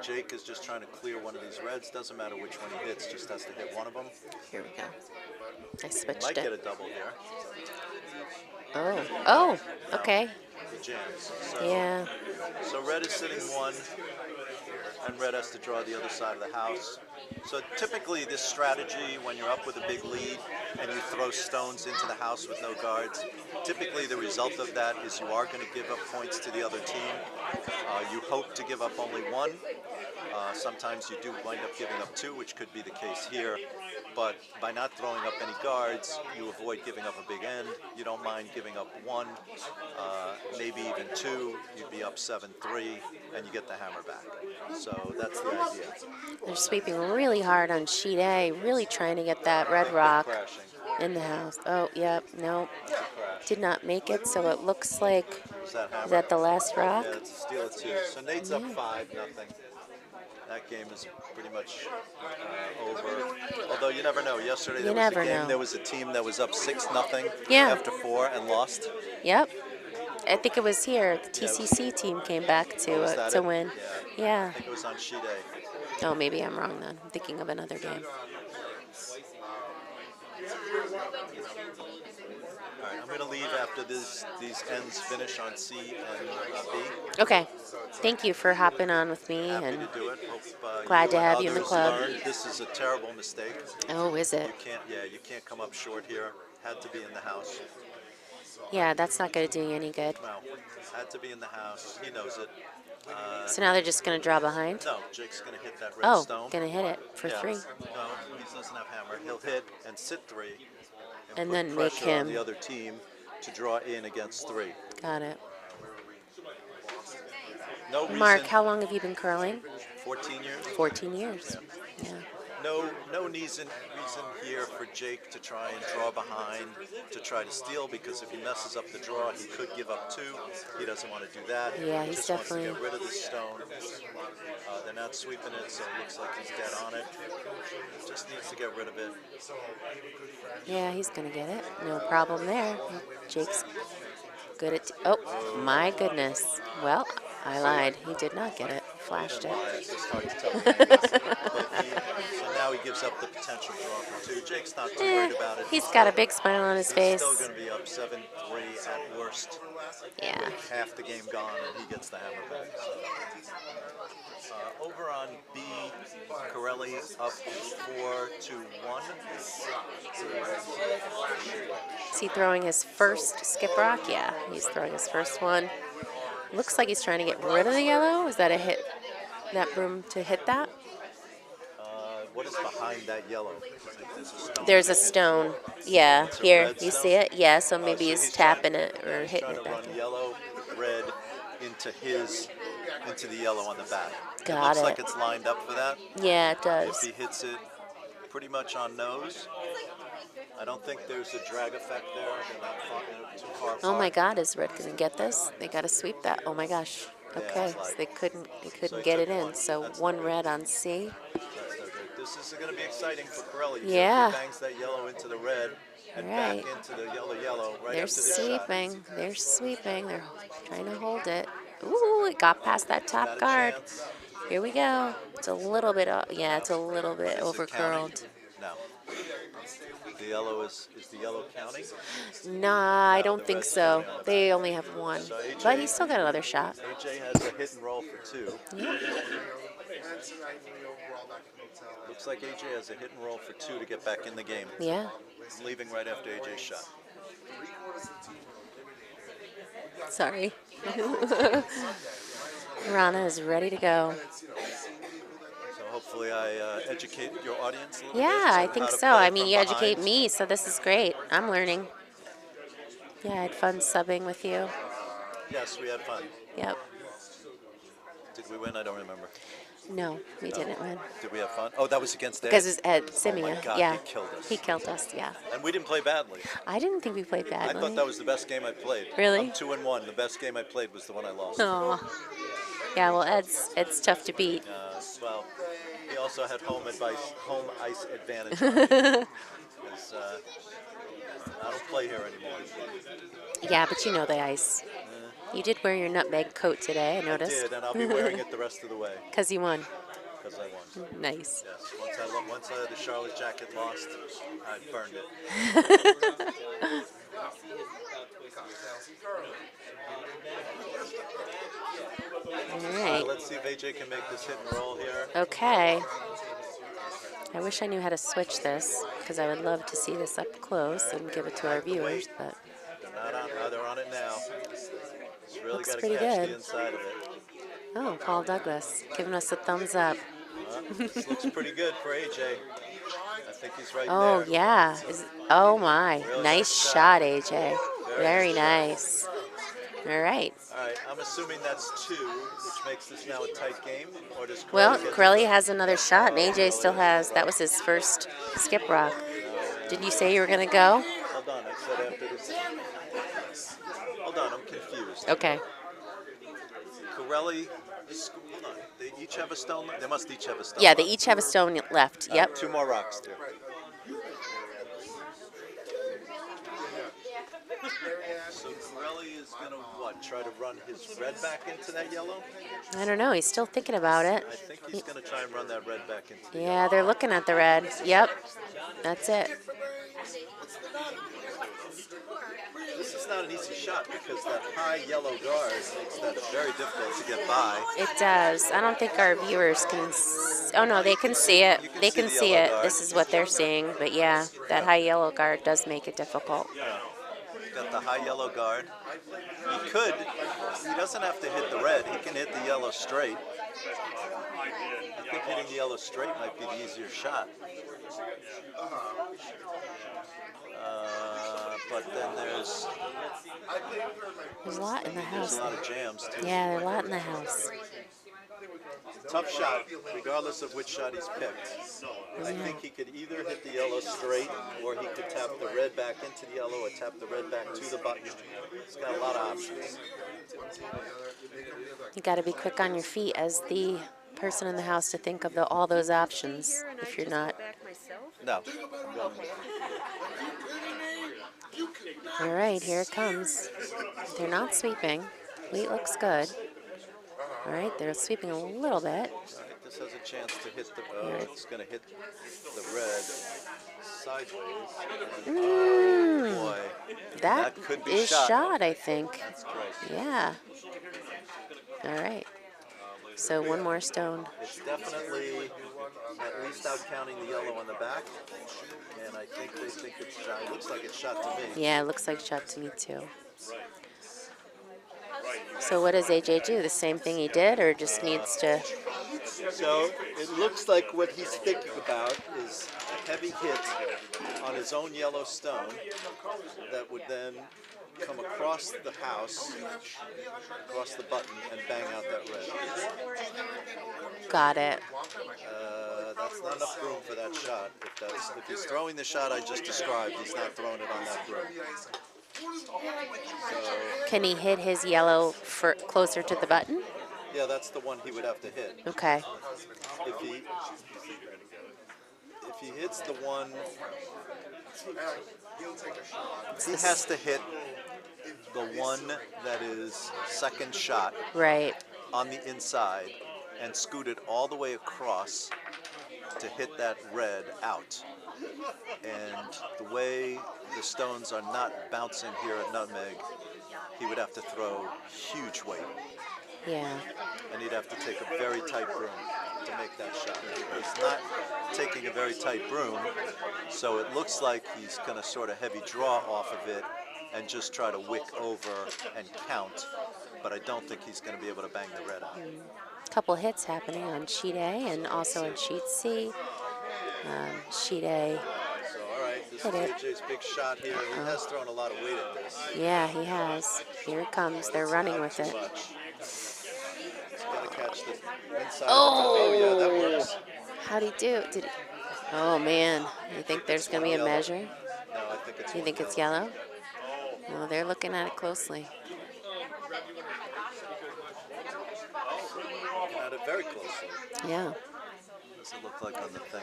Speaker 1: Jake is just trying to clear one of these reds. Doesn't matter which one he hits, just has to hit one of them.
Speaker 2: Here we go. I
Speaker 1: Might
Speaker 2: switched
Speaker 1: get a
Speaker 2: it.
Speaker 1: double here.
Speaker 2: Oh. Oh. Okay.
Speaker 1: He jams. So,
Speaker 2: Yeah.
Speaker 1: so red is sitting 1, and red has to draw the other side of the house. So typically this strategy, when you're up with a big lead and you throw stones into the house with no guards, typically the result of that is you are going to give up points to the other team. You hope to give up only 1. Sometimes you do wind up giving up 2, which could be the case here. But by not throwing up any guards, you avoid giving up a big end. You don't mind giving up 1, maybe even 2. You'd be up 7-3, and you get the hammer back. So that's the idea.
Speaker 2: They're sweeping really hard on sheet A, really trying to get that red rock
Speaker 1: Crashing.
Speaker 2: in the house. Oh, yep, no,
Speaker 1: Crash.
Speaker 2: did not make it. So it looks like,
Speaker 1: Was that hammer?
Speaker 2: is that the last rock?
Speaker 1: Yeah, it's a steal of 2. So Nate's up
Speaker 2: Yeah.
Speaker 1: 5-0. That game is pretty much over. Although you never know. Yesterday
Speaker 2: You
Speaker 1: there was a
Speaker 2: never
Speaker 1: game.
Speaker 2: know.
Speaker 1: There was a team that was up 6-0
Speaker 2: Yeah.
Speaker 1: after 4 and lost.
Speaker 2: Yep. I think it was here. The
Speaker 1: Yeah, it was-
Speaker 2: TCC team came back
Speaker 1: Was that
Speaker 2: to
Speaker 1: it?
Speaker 2: win.
Speaker 1: Yeah. I
Speaker 2: Yeah.
Speaker 1: think it was on sheet A.
Speaker 2: Oh, maybe I'm wrong then. I'm thinking of another game.
Speaker 1: All right, I'm going to leave after these ends finish on C and B.
Speaker 2: Okay. Thank you for hopping on with me,
Speaker 1: Happy
Speaker 2: and
Speaker 1: to do it. Hope
Speaker 2: glad
Speaker 1: you
Speaker 2: to
Speaker 1: and
Speaker 2: have you in the
Speaker 1: others
Speaker 2: club.
Speaker 1: learn. This is a terrible mistake.
Speaker 2: oh, is it?
Speaker 1: You can't come up short here. Had to be in the house.
Speaker 2: Yeah, that's not going to do you any good.
Speaker 1: No, had to be in the house. He knows it.
Speaker 2: So now they're just going to draw behind?
Speaker 1: No, Jake's going to hit that red
Speaker 2: Oh,
Speaker 1: stone.
Speaker 2: going to hit it for
Speaker 1: Yeah.
Speaker 2: 3.
Speaker 1: No, he doesn't have hammer. He'll hit and sit 3.
Speaker 2: And
Speaker 1: put
Speaker 2: then make
Speaker 1: pressure on
Speaker 2: him-
Speaker 1: the other team to draw in against 3.
Speaker 2: Got it.
Speaker 1: No reason.
Speaker 2: Mark, how long have you been curling?
Speaker 1: 14 years.
Speaker 2: 14 years. Yeah.
Speaker 1: No reason here for Jake to try and draw behind, to try to steal, because if he messes up the draw, he could give up 2. He doesn't want to do that.
Speaker 2: Yeah,
Speaker 1: He
Speaker 2: he's
Speaker 1: just wants to
Speaker 2: definitely-
Speaker 1: get rid of the stone. They're not sweeping it, so it looks like he's dead on it. Just needs to get rid of it.
Speaker 2: Yeah, he's going to get it. No problem there. Jake's good at... oh, my goodness. Well, I lied. He did not get it. Flashed it.
Speaker 1: It's just hard to tell. So now he gives up the potential draw for 2. Jake's not too worried about it.
Speaker 2: He's got a big smile on his
Speaker 1: He's
Speaker 2: face.
Speaker 1: still going to be up 7-3 at worst.
Speaker 2: Yeah.
Speaker 1: Half the game gone, and he gets the hammer back. So. Over on B, Corelli up 4-1.
Speaker 2: Is he throwing his first skip rock? Yeah, he's throwing his first one. Looks like he's trying to get rid of the yellow. Is that a hit? That room to hit that?
Speaker 1: What is behind that yellow?
Speaker 2: There's a stone. Yeah,
Speaker 1: It's a
Speaker 2: here.
Speaker 1: red
Speaker 2: You
Speaker 1: stone?
Speaker 2: see it? Yeah, so maybe
Speaker 1: So
Speaker 2: he's
Speaker 1: he's
Speaker 2: tapping
Speaker 1: trying-
Speaker 2: it or
Speaker 1: he's
Speaker 2: hitting
Speaker 1: trying
Speaker 2: it
Speaker 1: to
Speaker 2: back
Speaker 1: run
Speaker 2: in.
Speaker 1: yellow, red into the yellow on the back.
Speaker 2: Got
Speaker 1: it looks
Speaker 2: it.
Speaker 1: like it's lined up for that.
Speaker 2: Yeah, it
Speaker 1: If
Speaker 2: does.
Speaker 1: he hits it pretty much on nose, I don't think there's a drag effect there. They're not too far apart.
Speaker 2: Oh my God, is Red gonna get this? They gotta sweep that. Oh my gosh. Okay,
Speaker 1: it's like-
Speaker 2: so they couldn't
Speaker 1: so he
Speaker 2: get
Speaker 1: took
Speaker 2: it in.
Speaker 1: one.
Speaker 2: So
Speaker 1: That's
Speaker 2: one
Speaker 1: not
Speaker 2: red on C.
Speaker 1: That's no good. This is going to be exciting for Corelli.
Speaker 2: Yeah.
Speaker 1: If he bangs that yellow into the red and
Speaker 2: Right.
Speaker 1: back into the yellow right
Speaker 2: They're
Speaker 1: after this shot.
Speaker 2: sweeping. They're sweeping. They're trying to hold it. Ooh, it got past that top
Speaker 1: Got a
Speaker 2: guard.
Speaker 1: chance.
Speaker 2: Here we go. It's a little bit, yeah, it's a little bit
Speaker 1: Is it
Speaker 2: over
Speaker 1: counting?
Speaker 2: curled.
Speaker 1: No. The yellow is the yellow counting?
Speaker 2: Nah, I don't
Speaker 1: the
Speaker 2: think
Speaker 1: red's
Speaker 2: so.
Speaker 1: counting on the
Speaker 2: They only have one.
Speaker 1: So AJ
Speaker 2: But he's still got another shot.
Speaker 1: AJ has a hit and roll for 2.
Speaker 2: Yeah.
Speaker 1: Looks like AJ has a hit and roll for 2 to get back in the game.
Speaker 2: Yeah.
Speaker 1: He's leaving right after AJ's shot.
Speaker 2: Sorry. Rana is ready to go.
Speaker 1: So hopefully I educate your audience a little bit.
Speaker 2: Yeah, I
Speaker 1: on
Speaker 2: think
Speaker 1: how to
Speaker 2: so.
Speaker 1: play
Speaker 2: I mean,
Speaker 1: from
Speaker 2: you educate
Speaker 1: behind.
Speaker 2: me, so this is great. I'm learning. Yeah, I had fun subbing with you.
Speaker 1: Yes, we had fun.
Speaker 2: Yep.
Speaker 1: Did we win? I don't remember.
Speaker 2: No, we didn't win.
Speaker 1: Did we have fun? Oh, that was against Ed.
Speaker 2: Because it's Ed Simia.
Speaker 1: God,
Speaker 2: yeah.
Speaker 1: he killed us.
Speaker 2: He killed us, yeah.
Speaker 1: And we didn't play badly.
Speaker 2: I didn't think we played
Speaker 1: I
Speaker 2: badly.
Speaker 1: thought that was the best game I played.
Speaker 2: Really?
Speaker 1: I'm 2-1. The best game I played was the one I lost.
Speaker 2: Aw. Yeah, well, Ed's tough to beat.
Speaker 1: Well, he also had home ice advantage. 'Cause, I don't play here anymore.
Speaker 2: Yeah, but you know the ice. You did wear your nutmeg coat today, I
Speaker 1: I
Speaker 2: noticed.
Speaker 1: did, and I'll be wearing it the rest of the way
Speaker 2: Because you won.
Speaker 1: because I won.
Speaker 2: Nice.
Speaker 1: Yes. Once the Charlotte jacket lost, I burned it.
Speaker 2: All right.
Speaker 1: Let's see if AJ can make this hit and roll here.
Speaker 2: Okay. I wish I knew how to switch this because I would love to see this up close and give it to our viewers, but
Speaker 1: They're not on. Oh, they're on it now. Just really
Speaker 2: Looks
Speaker 1: got to
Speaker 2: pretty
Speaker 1: catch
Speaker 2: good.
Speaker 1: the inside of it.
Speaker 2: oh, Paul Douglas giving us a thumbs up.
Speaker 1: This looks pretty good for AJ. I think he's right
Speaker 2: Oh,
Speaker 1: there.
Speaker 2: yeah. Oh, my.
Speaker 1: Really
Speaker 2: Nice
Speaker 1: nice
Speaker 2: shot,
Speaker 1: shot.
Speaker 2: AJ. Very nice. All right.
Speaker 1: All right, I'm assuming that's 2, which makes this now a tight game. Or does
Speaker 2: Well,
Speaker 1: Corelli get
Speaker 2: Corelli
Speaker 1: to
Speaker 2: has another shot, and AJ still has. That was his first skip rock. Didn't you say you were going to go?
Speaker 1: Hold on, I said after this. Hold on, I'm confused.
Speaker 2: Okay.
Speaker 1: Corelli, hold on. They each have a stone. They must each have a stone.
Speaker 2: Yeah, they
Speaker 1: left.
Speaker 2: each have a stone left.
Speaker 1: All right,
Speaker 2: Yep.
Speaker 1: 2 more rocks there. So Corelli is gonna what? Try to run his red back into that yellow?
Speaker 2: I don't know. He's still thinking about it.
Speaker 1: I think he's gonna try and run that red back into the
Speaker 2: Yeah, they're looking at the red. Yep. That's it.
Speaker 1: This is not an easy shot because that high yellow guard makes that very difficult to get by.
Speaker 2: It does. I don't think our viewers can. Oh no, they can see it.
Speaker 1: You can
Speaker 2: They
Speaker 1: see
Speaker 2: can
Speaker 1: the
Speaker 2: see
Speaker 1: yellow
Speaker 2: it.
Speaker 1: guard.
Speaker 2: This is what they're seeing. But yeah, that high yellow guard does make it difficult.
Speaker 1: Got the high yellow guard. He could. He doesn't have to hit the red. He can hit the yellow straight. I think hitting the yellow straight might be the easier shot. But then there's
Speaker 2: There's a lot in the
Speaker 1: a
Speaker 2: house.
Speaker 1: lot of jams too.
Speaker 2: Yeah, there's a lot in the house.
Speaker 1: Tough shot, regardless of which shot he's picked. I think he could either hit the yellow straight, or he could tap the red back into the yellow, or tap the red back to the button. He's got a lot of options.
Speaker 2: You got to be quick on your feet as the person in the house to think of all those options. If you're not.
Speaker 1: No.
Speaker 2: All right, here it comes. They're not sweeping. Wheat looks good. All right, they're sweeping a little bit.
Speaker 1: All right, this has a chance to hit the. It's going to hit the red sideways. Oh boy,
Speaker 2: That
Speaker 1: could be
Speaker 2: is
Speaker 1: shot.
Speaker 2: I think.
Speaker 1: That's close.
Speaker 2: Yeah. All right. So one more stone.
Speaker 1: It's definitely at least out counting the yellow on the back, and I think they think it's shot. It looks like it's shot to me.
Speaker 2: Yeah, it looks like shot to me too. So what does AJ do? The same thing he did, or just needs to?
Speaker 1: So it looks like what he's thinking about is a heavy hit on his own yellow stone that would then come across the house, across the button, and bang out that red.
Speaker 2: Got it.
Speaker 1: That's not enough room for that shot. If he's throwing the shot I just described, he's not throwing it on that broom. So,
Speaker 2: Can he hit his yellow for closer to the button?
Speaker 1: yeah, that's the one he would have to hit.
Speaker 2: Okay.
Speaker 1: If he hits the one, he has to hit the one that is second shot
Speaker 2: Right.
Speaker 1: on the inside and scoot it all the way across to hit that red out. And the way the stones are not bouncing here at Nutmeg, he would have to throw huge weight.
Speaker 2: Yeah.
Speaker 1: And he'd have to take a very tight broom to make that shot. He's not taking a very tight broom, so it looks like he's going to sort of heavy draw off of it and just try to wick over and count, but I don't think he's going to be able to bang the red out.
Speaker 2: Couple hits happening on sheet A and also on sheet C. Sheet A.
Speaker 1: So, all right, this
Speaker 2: Hit
Speaker 1: is
Speaker 2: it.
Speaker 1: AJ's big shot here. He has thrown a lot of weight at this.
Speaker 2: Yeah, he has. Here it comes. They're running with it.
Speaker 1: He's got to catch the inside.
Speaker 2: Oh!
Speaker 1: Oh, yeah, that works.
Speaker 2: How'd he do? Did he? Oh man, you think there's gonna be a measure?
Speaker 1: No, I think it's
Speaker 2: You think it's yellow? Well, they're looking at it closely.
Speaker 1: Looking at it very closely.
Speaker 2: Yeah.
Speaker 1: What does it look like on the thing?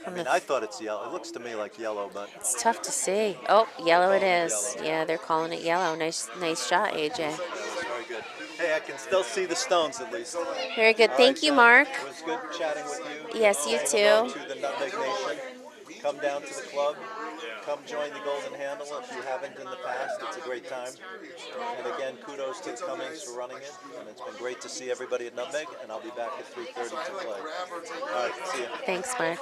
Speaker 1: I
Speaker 2: On
Speaker 1: mean,
Speaker 2: the-
Speaker 1: I thought it's yellow. It looks to me like yellow, but
Speaker 2: It's tough to see. Oh, yellow it is.
Speaker 1: Yellow.
Speaker 2: Yeah, they're calling it yellow. Nice shot, AJ.
Speaker 1: that was very good. Hey, I can still see the stones at least.
Speaker 2: Very good.
Speaker 1: All
Speaker 2: Thank
Speaker 1: right,
Speaker 2: you,
Speaker 1: so
Speaker 2: Mark.
Speaker 1: It was good chatting with you.
Speaker 2: Yes, you
Speaker 1: Saying hello
Speaker 2: too.
Speaker 1: to the Nutmeg Nation. Come down to the club. Come join the Golden Handle if you haven't in the past. It's a great time. And again, kudos to Cummings for running it. And it's been great to see everybody at Nutmeg. And I'll be back at 3:30 to play. All right, see you.
Speaker 2: Thanks, Mark.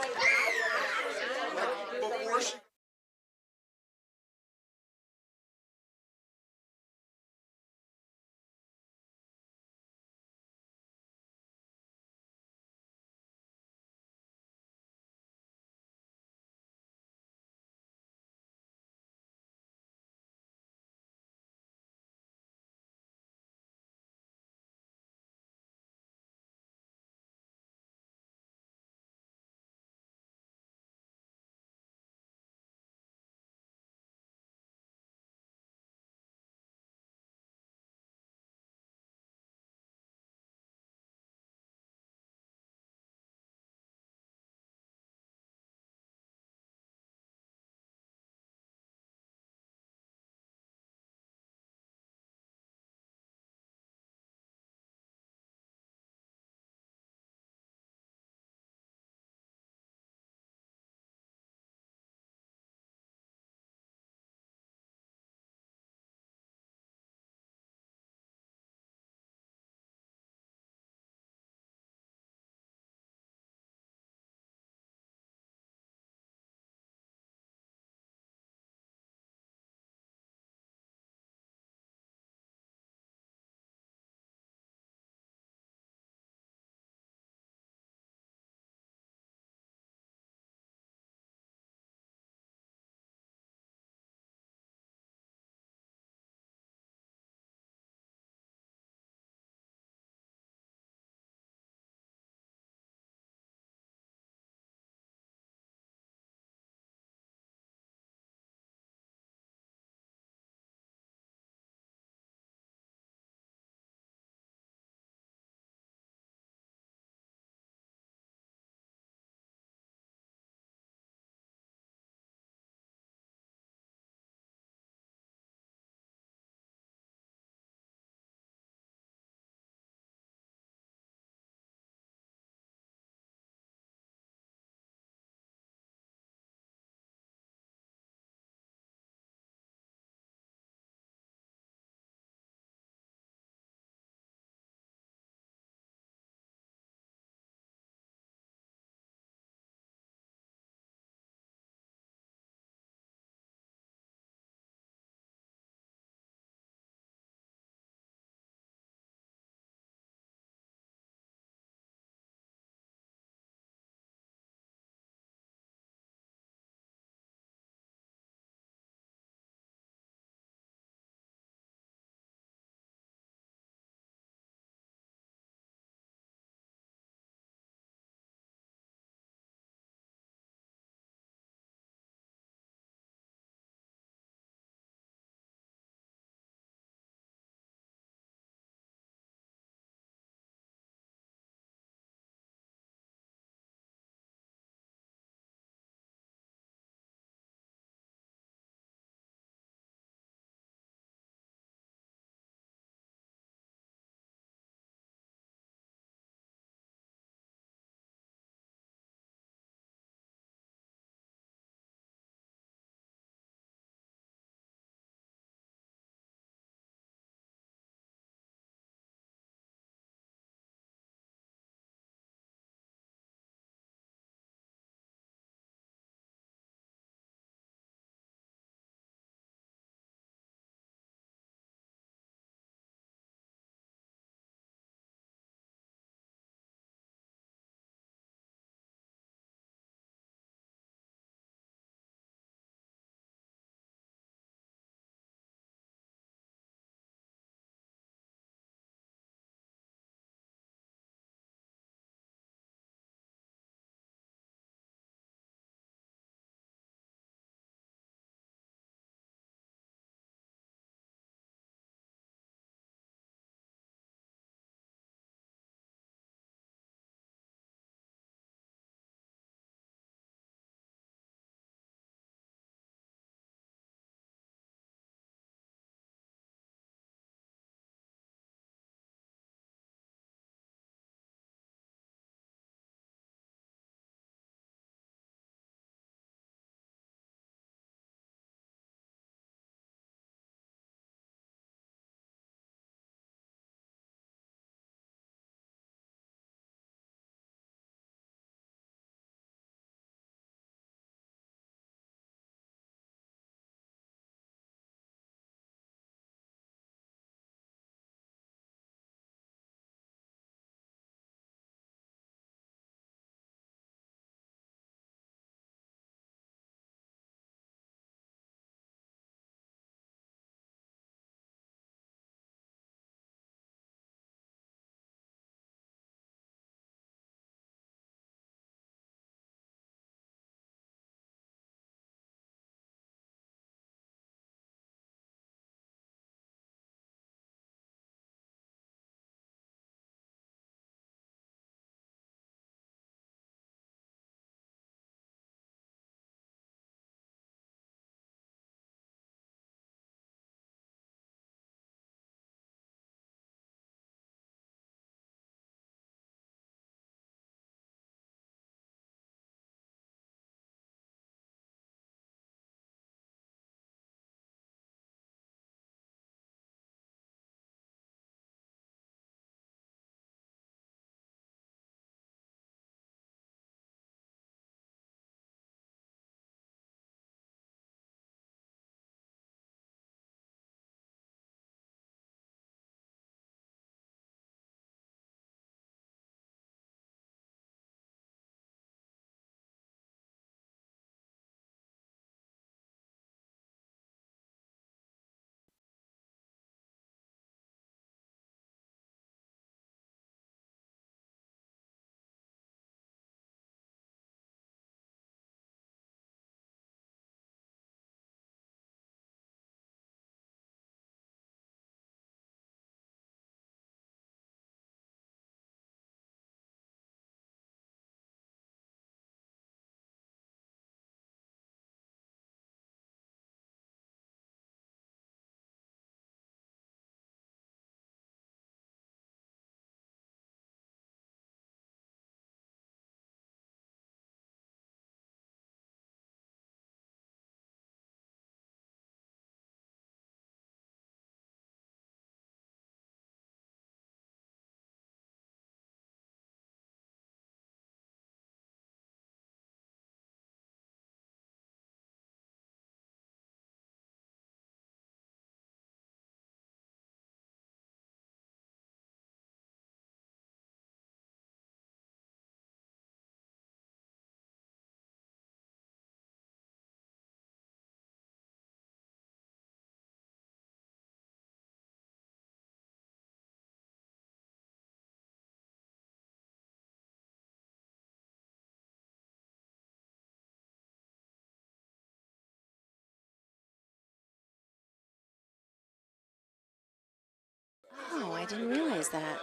Speaker 2: didn't realize that.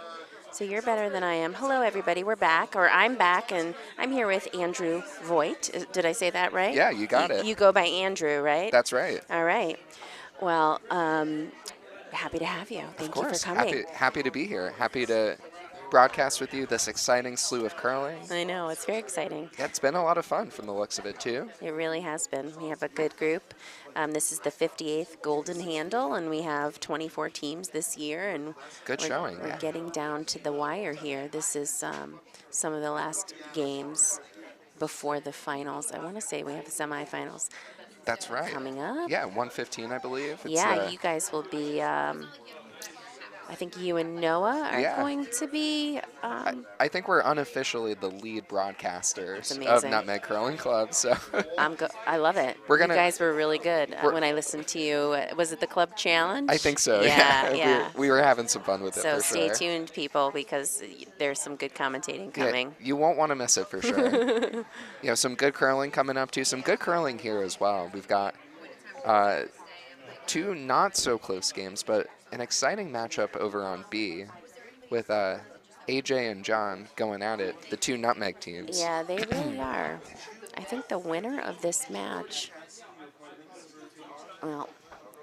Speaker 2: So you're better than I am. Hello, everybody. We're back, or I'm back, and I'm here with Andrew Voigt. Did I say that right?
Speaker 4: Yeah, you got it.
Speaker 2: You go by Andrew, right?
Speaker 4: That's right.
Speaker 2: All right. Well, happy to have you.
Speaker 4: Of
Speaker 2: Thank you for
Speaker 4: course.
Speaker 2: coming.
Speaker 4: Happy to be here. Happy to broadcast with you this exciting slew of curling.
Speaker 2: I know, it's very exciting.
Speaker 4: Yeah, it's been a lot of fun from the looks of it, too.
Speaker 2: It really has been. We have a good group. This is the 58th Golden Handle, and we have 24 teams this year. And
Speaker 4: Good showing.
Speaker 2: We're getting down to the wire here. This is some of the last games before the finals. I want to say we have the semifinals
Speaker 4: That's right.
Speaker 2: coming up.
Speaker 4: Yeah, 115, I believe. It's,
Speaker 2: Yeah, you guys will be. I think you and Noah are
Speaker 4: Yeah.
Speaker 2: going to be.
Speaker 4: I think we're unofficially the lead broadcasters of
Speaker 2: amazing.
Speaker 4: Nutmeg Curling Club, so
Speaker 2: I love it.
Speaker 4: We're gonna-
Speaker 2: You guys were really good when I listened to you. Was it the Club Challenge?
Speaker 4: I think so.
Speaker 2: Yeah, yeah.
Speaker 4: We were having some fun with it,
Speaker 2: So
Speaker 4: for
Speaker 2: stay
Speaker 4: sure.
Speaker 2: tuned, people, because there's some good commentating coming.
Speaker 4: Yeah, you won't want to miss it, for sure. You know, some good curling coming up, too. Some good curling here as well. We've got two not-so-close games, but an exciting matchup over on B with AJ and John going at it, the two Nutmeg teams.
Speaker 2: Yeah, they really are. I think the winner of this match, well,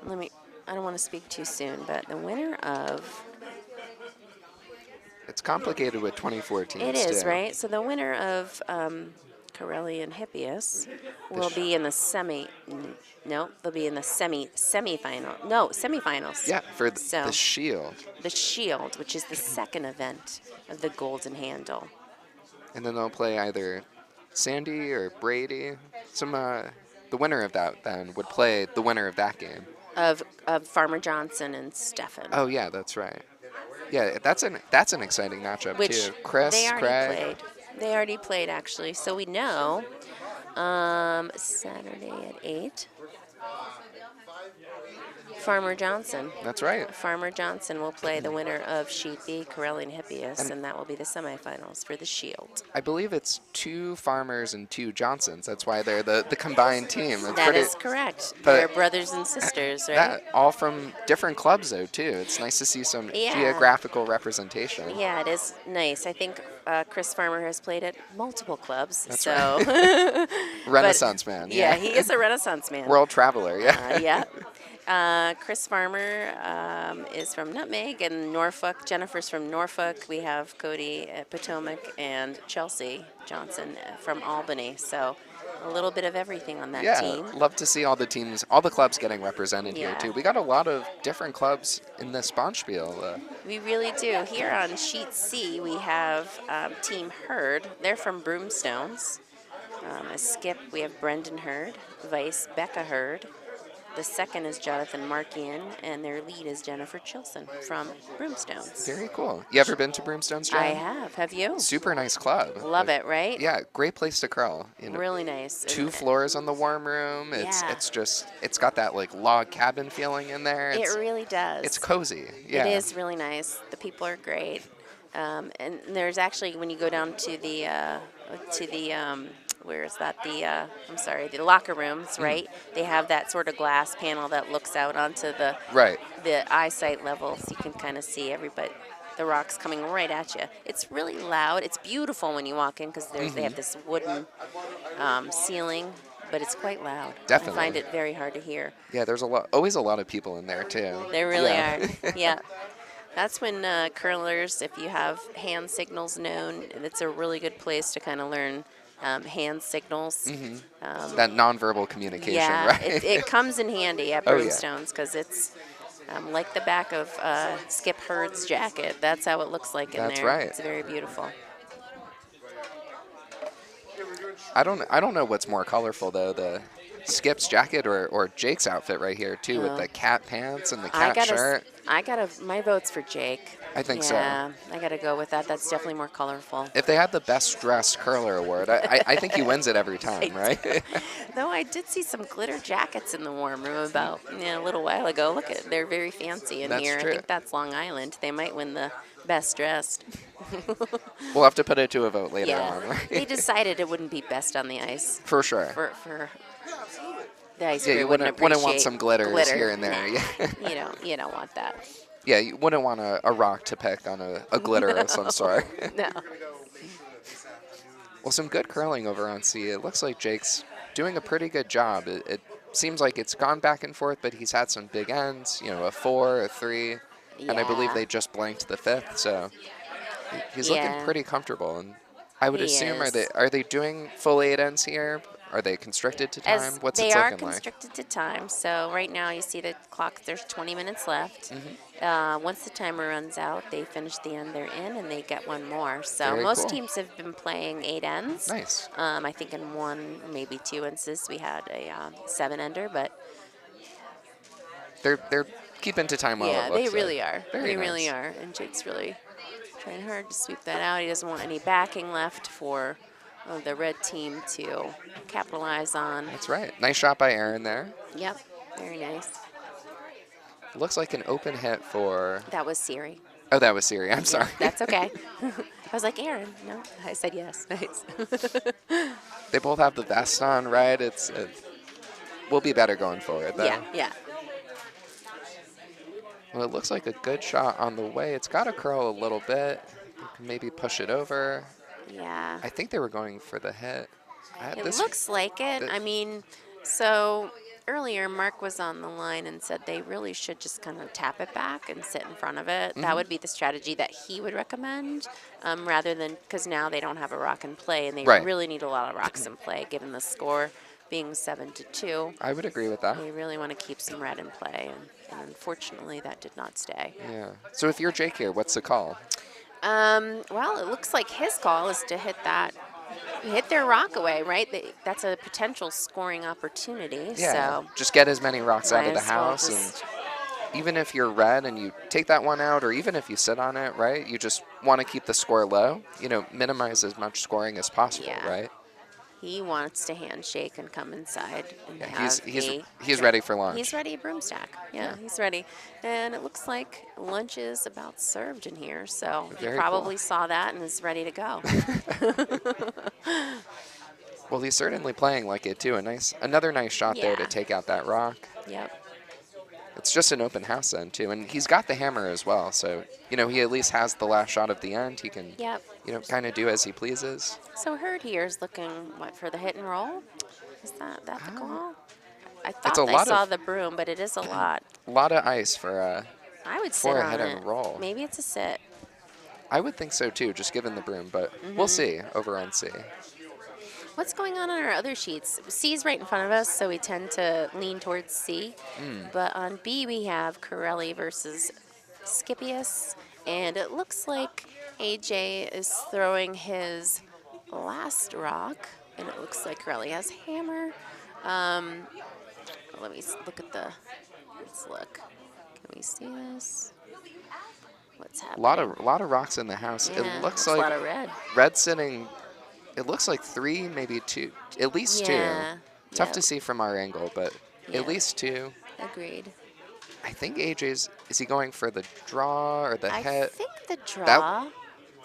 Speaker 2: I don't want to speak too soon, but the winner of,
Speaker 4: It's complicated with 24 teams,
Speaker 2: it is,
Speaker 4: too.
Speaker 2: right? So the winner of Corelli and Hippias will be in the they'll be in the semifinal. No, semifinals.
Speaker 4: Yeah, for
Speaker 2: So-
Speaker 4: the Shield.
Speaker 2: The Shield, which is the second event of the Golden Handle.
Speaker 4: And then they'll play either Sandy or Brady. The winner of that then would play the winner of that game.
Speaker 2: Of Farmer Johnson and Stefan.
Speaker 4: Oh yeah, that's right. Yeah, that's an exciting matchup
Speaker 2: Which
Speaker 4: too. Chris,
Speaker 2: they already
Speaker 4: Craig.
Speaker 2: played. They already played, actually. So we know Saturday at 8. Farmer Johnson.
Speaker 4: That's right.
Speaker 2: Farmer Johnson will play the winner of Sheet B, Corelli and Hippias, and that will be the semifinals for the Shield.
Speaker 4: I believe it's 2 Farmers and 2 Johnsons. That's why they're the combined team. It's
Speaker 2: That
Speaker 4: pretty,
Speaker 2: is correct.
Speaker 4: but-
Speaker 2: They're brothers and sisters, right?
Speaker 4: that all from different clubs though too. It's nice to see some
Speaker 2: Yeah.
Speaker 4: geographical representation.
Speaker 2: Yeah, it is nice. I think Chris Farmer has played at multiple clubs.
Speaker 4: That's
Speaker 2: so
Speaker 4: Renaissance man.
Speaker 2: yeah, he is a Renaissance man.
Speaker 4: World traveler. Yeah.
Speaker 2: Yeah. Chris Farmer is from Nutmeg and Norfolk. Jennifer's from Norfolk. We have Cody at Potomac and Chelsea Johnson from Albany. So a little bit of everything on that
Speaker 4: Yeah,
Speaker 2: team.
Speaker 4: love to see all the teams, all the clubs getting represented here
Speaker 2: Yeah.
Speaker 4: too. We got a lot of different clubs in this Bonspiel.
Speaker 2: We really do. Here on Sheet C, we have Team Hurd. They're from Broomstones. As skip, we have Brendan Hurd, vice Becca Hurd. The second is Jonathan Markian, and their lead is Jennifer Chilson from Broomstones.
Speaker 4: Very cool. You ever been to Broomstones, John?
Speaker 2: I have. Have you?
Speaker 4: Super nice club.
Speaker 2: Love it, right?
Speaker 4: Yeah, great place to curl. You know,
Speaker 2: Really nice.
Speaker 4: 2 floors on the warm room.
Speaker 2: Yeah.
Speaker 4: It's got that like log cabin feeling in there.
Speaker 2: It really does.
Speaker 4: It's cozy. Yeah.
Speaker 2: It is really nice. The people are great. And there's actually, when you go down to the where is that? The locker rooms, right? They have that sort of glass panel that looks out onto the
Speaker 4: Right.
Speaker 2: eyesight level, so you can kind of see everybody, the rocks coming right at you. It's really loud. It's beautiful when you walk in because they have this wooden ceiling, but it's quite loud.
Speaker 4: Definitely.
Speaker 2: I find it very hard to hear.
Speaker 4: Yeah, there's always a lot of people in there too.
Speaker 2: They really
Speaker 4: Yeah.
Speaker 2: are. Yeah. That's when curlers, if you have hand signals known, it's a really good place to kind of learn hand signals.
Speaker 4: That nonverbal communication,
Speaker 2: Yeah,
Speaker 4: right?
Speaker 2: it comes in handy at
Speaker 4: Oh, yeah.
Speaker 2: Broomstones because it's like the back of Skip Hurd's jacket. That's how it looks like in
Speaker 4: That's
Speaker 2: there.
Speaker 4: right.
Speaker 2: It's very beautiful.
Speaker 4: I don't know what's more colorful though, the Skip's jacket or Jake's outfit right here too, with the cat pants and the cat shirt.
Speaker 2: My vote's for Jake.
Speaker 4: I think so.
Speaker 2: Yeah, I gotta go with that. That's definitely more colorful.
Speaker 4: If they had the best dressed curler award, I think he wins it every time, right?
Speaker 2: Though I did see some glitter jackets in the warm room about a little while ago. Look at, they're very fancy in
Speaker 4: That's
Speaker 2: here.
Speaker 4: true.
Speaker 2: I think that's Long Island. They might win the best dressed.
Speaker 4: We'll have to put it to a vote later
Speaker 2: Yeah,
Speaker 4: on, right?
Speaker 2: they decided it wouldn't be best on the ice.
Speaker 4: For sure.
Speaker 2: For the ice
Speaker 4: Yeah,
Speaker 2: crew
Speaker 4: you
Speaker 2: wouldn't
Speaker 4: wouldn't want
Speaker 2: appreciate
Speaker 4: some glitters
Speaker 2: glitter.
Speaker 4: here and there.
Speaker 2: Nah,
Speaker 4: Yeah.
Speaker 2: you don't want that.
Speaker 4: Yeah, you wouldn't want a rock to pick on a glitter of some sort.
Speaker 2: No.
Speaker 4: Well, some good curling over on C. It looks like Jake's doing a pretty good job. It seems like it's gone back and forth, but he's had some big ends, you know, a 4, a 3, and I believe
Speaker 2: Yeah.
Speaker 4: they just blanked the 5th, so he's looking
Speaker 2: Yeah.
Speaker 4: pretty comfortable. And I would
Speaker 2: He
Speaker 4: assume,
Speaker 2: is.
Speaker 4: are they doing full 8 ends here? Are they constricted to time?
Speaker 2: As
Speaker 4: What's
Speaker 2: they
Speaker 4: it
Speaker 2: are
Speaker 4: looking like?
Speaker 2: constricted to time, so right now you see the clock. There's 20 minutes left. Once the timer runs out, they finish the end they're in, and they get one more. So
Speaker 4: Very
Speaker 2: most
Speaker 4: cool.
Speaker 2: teams have been playing 8 ends.
Speaker 4: Nice.
Speaker 2: I think in one, maybe 2 instances we had a 7-ender, but
Speaker 4: They're keeping to time well, it
Speaker 2: yeah,
Speaker 4: looks
Speaker 2: they
Speaker 4: like.
Speaker 2: really are.
Speaker 4: Very
Speaker 2: They
Speaker 4: nice.
Speaker 2: really are. And Jake's really trying hard to sweep that out. He doesn't want any backing left for the red team to capitalize on.
Speaker 4: That's right. Nice shot by Aaron there.
Speaker 2: Yep, very nice.
Speaker 4: Looks like an open hit for...
Speaker 2: That was Siri.
Speaker 4: Oh, that was Siri. I'm
Speaker 2: Yeah,
Speaker 4: sorry.
Speaker 2: that's okay. I was like, Aaron, no? I said yes. Nice.
Speaker 4: They both have the vest on, right? We'll be better going forward, though.
Speaker 2: yeah.
Speaker 4: Well, it looks like a good shot on the way. It's got to curl a little bit. You can maybe push it over.
Speaker 2: Yeah.
Speaker 4: I think they were going for the hit.
Speaker 2: It looks like it. I mean, so earlier Mark was on the line and said they really should just kind of tap it back and sit in front of it. That would be the strategy that he would recommend, rather than, because now they don't have a rock in play, and they
Speaker 4: Right.
Speaker 2: really need a lot of rocks in play, given the score being 7-2.
Speaker 4: I would agree with that.
Speaker 2: They really want to keep some red in play, and unfortunately that did not stay.
Speaker 4: Yeah. So if you're Jake here, what's the call?
Speaker 2: Well, it looks like his call is to hit their rock away, right? That's a potential scoring opportunity.
Speaker 4: Yeah.
Speaker 2: So
Speaker 4: Just get as many rocks out of
Speaker 2: might
Speaker 4: the
Speaker 2: as well
Speaker 4: house.
Speaker 2: just-
Speaker 4: And even if you're red and you take that one out, or even if you sit on it, right? You just want to keep the score low. You know, minimize as much scoring as possible,
Speaker 2: Yeah.
Speaker 4: right?
Speaker 2: he wants to handshake and come inside and
Speaker 4: Yeah,
Speaker 2: have
Speaker 4: he's ready for lunch.
Speaker 2: He's ready, broomstack. Yeah, he's ready. And it looks like lunch is about served in here, so he
Speaker 4: Very
Speaker 2: probably
Speaker 4: cool.
Speaker 2: saw that and is ready to go.
Speaker 4: Well, he's certainly playing like it too. Another nice shot there to
Speaker 2: Yeah.
Speaker 4: take out that rock.
Speaker 2: Yep.
Speaker 4: It's just an open house then too, and he's got the hammer as well. So you know he at least has the last shot of the end. He can
Speaker 2: Yep.
Speaker 4: kind of do as he pleases.
Speaker 2: So Herd here is looking, what, for the hit and roll? Is that the call? I
Speaker 4: It's
Speaker 2: thought
Speaker 4: a
Speaker 2: I
Speaker 4: lot
Speaker 2: saw
Speaker 4: of-
Speaker 2: the broom, but it is a lot.
Speaker 4: A lot of ice for
Speaker 2: I would
Speaker 4: for
Speaker 2: sit
Speaker 4: a
Speaker 2: on
Speaker 4: hit
Speaker 2: it.
Speaker 4: and roll.
Speaker 2: Maybe it's a sit.
Speaker 4: I would think so too, just given the broom, but we'll see over on C.
Speaker 2: What's going on our other sheets? C is right in front of us, so we tend to lean towards C. But on B, we have Corelli versus Scipius, and it looks like AJ is throwing his last rock, and it looks like Corelli has hammer. Let me look at the. Let's look. Can we see this? What's
Speaker 4: A
Speaker 2: happening?
Speaker 4: lot of rocks in the house.
Speaker 2: Yeah,
Speaker 4: It looks
Speaker 2: a
Speaker 4: like
Speaker 2: lot of red.
Speaker 4: red sitting. It looks like 3, maybe 2, at least
Speaker 2: Yeah,
Speaker 4: 2. Tough
Speaker 2: yeah.
Speaker 4: to see from our angle, but
Speaker 2: Yeah.
Speaker 4: at least 2.
Speaker 2: Agreed.
Speaker 4: I think AJ's, is he going for the draw or the
Speaker 2: I
Speaker 4: hit?
Speaker 2: think the draw.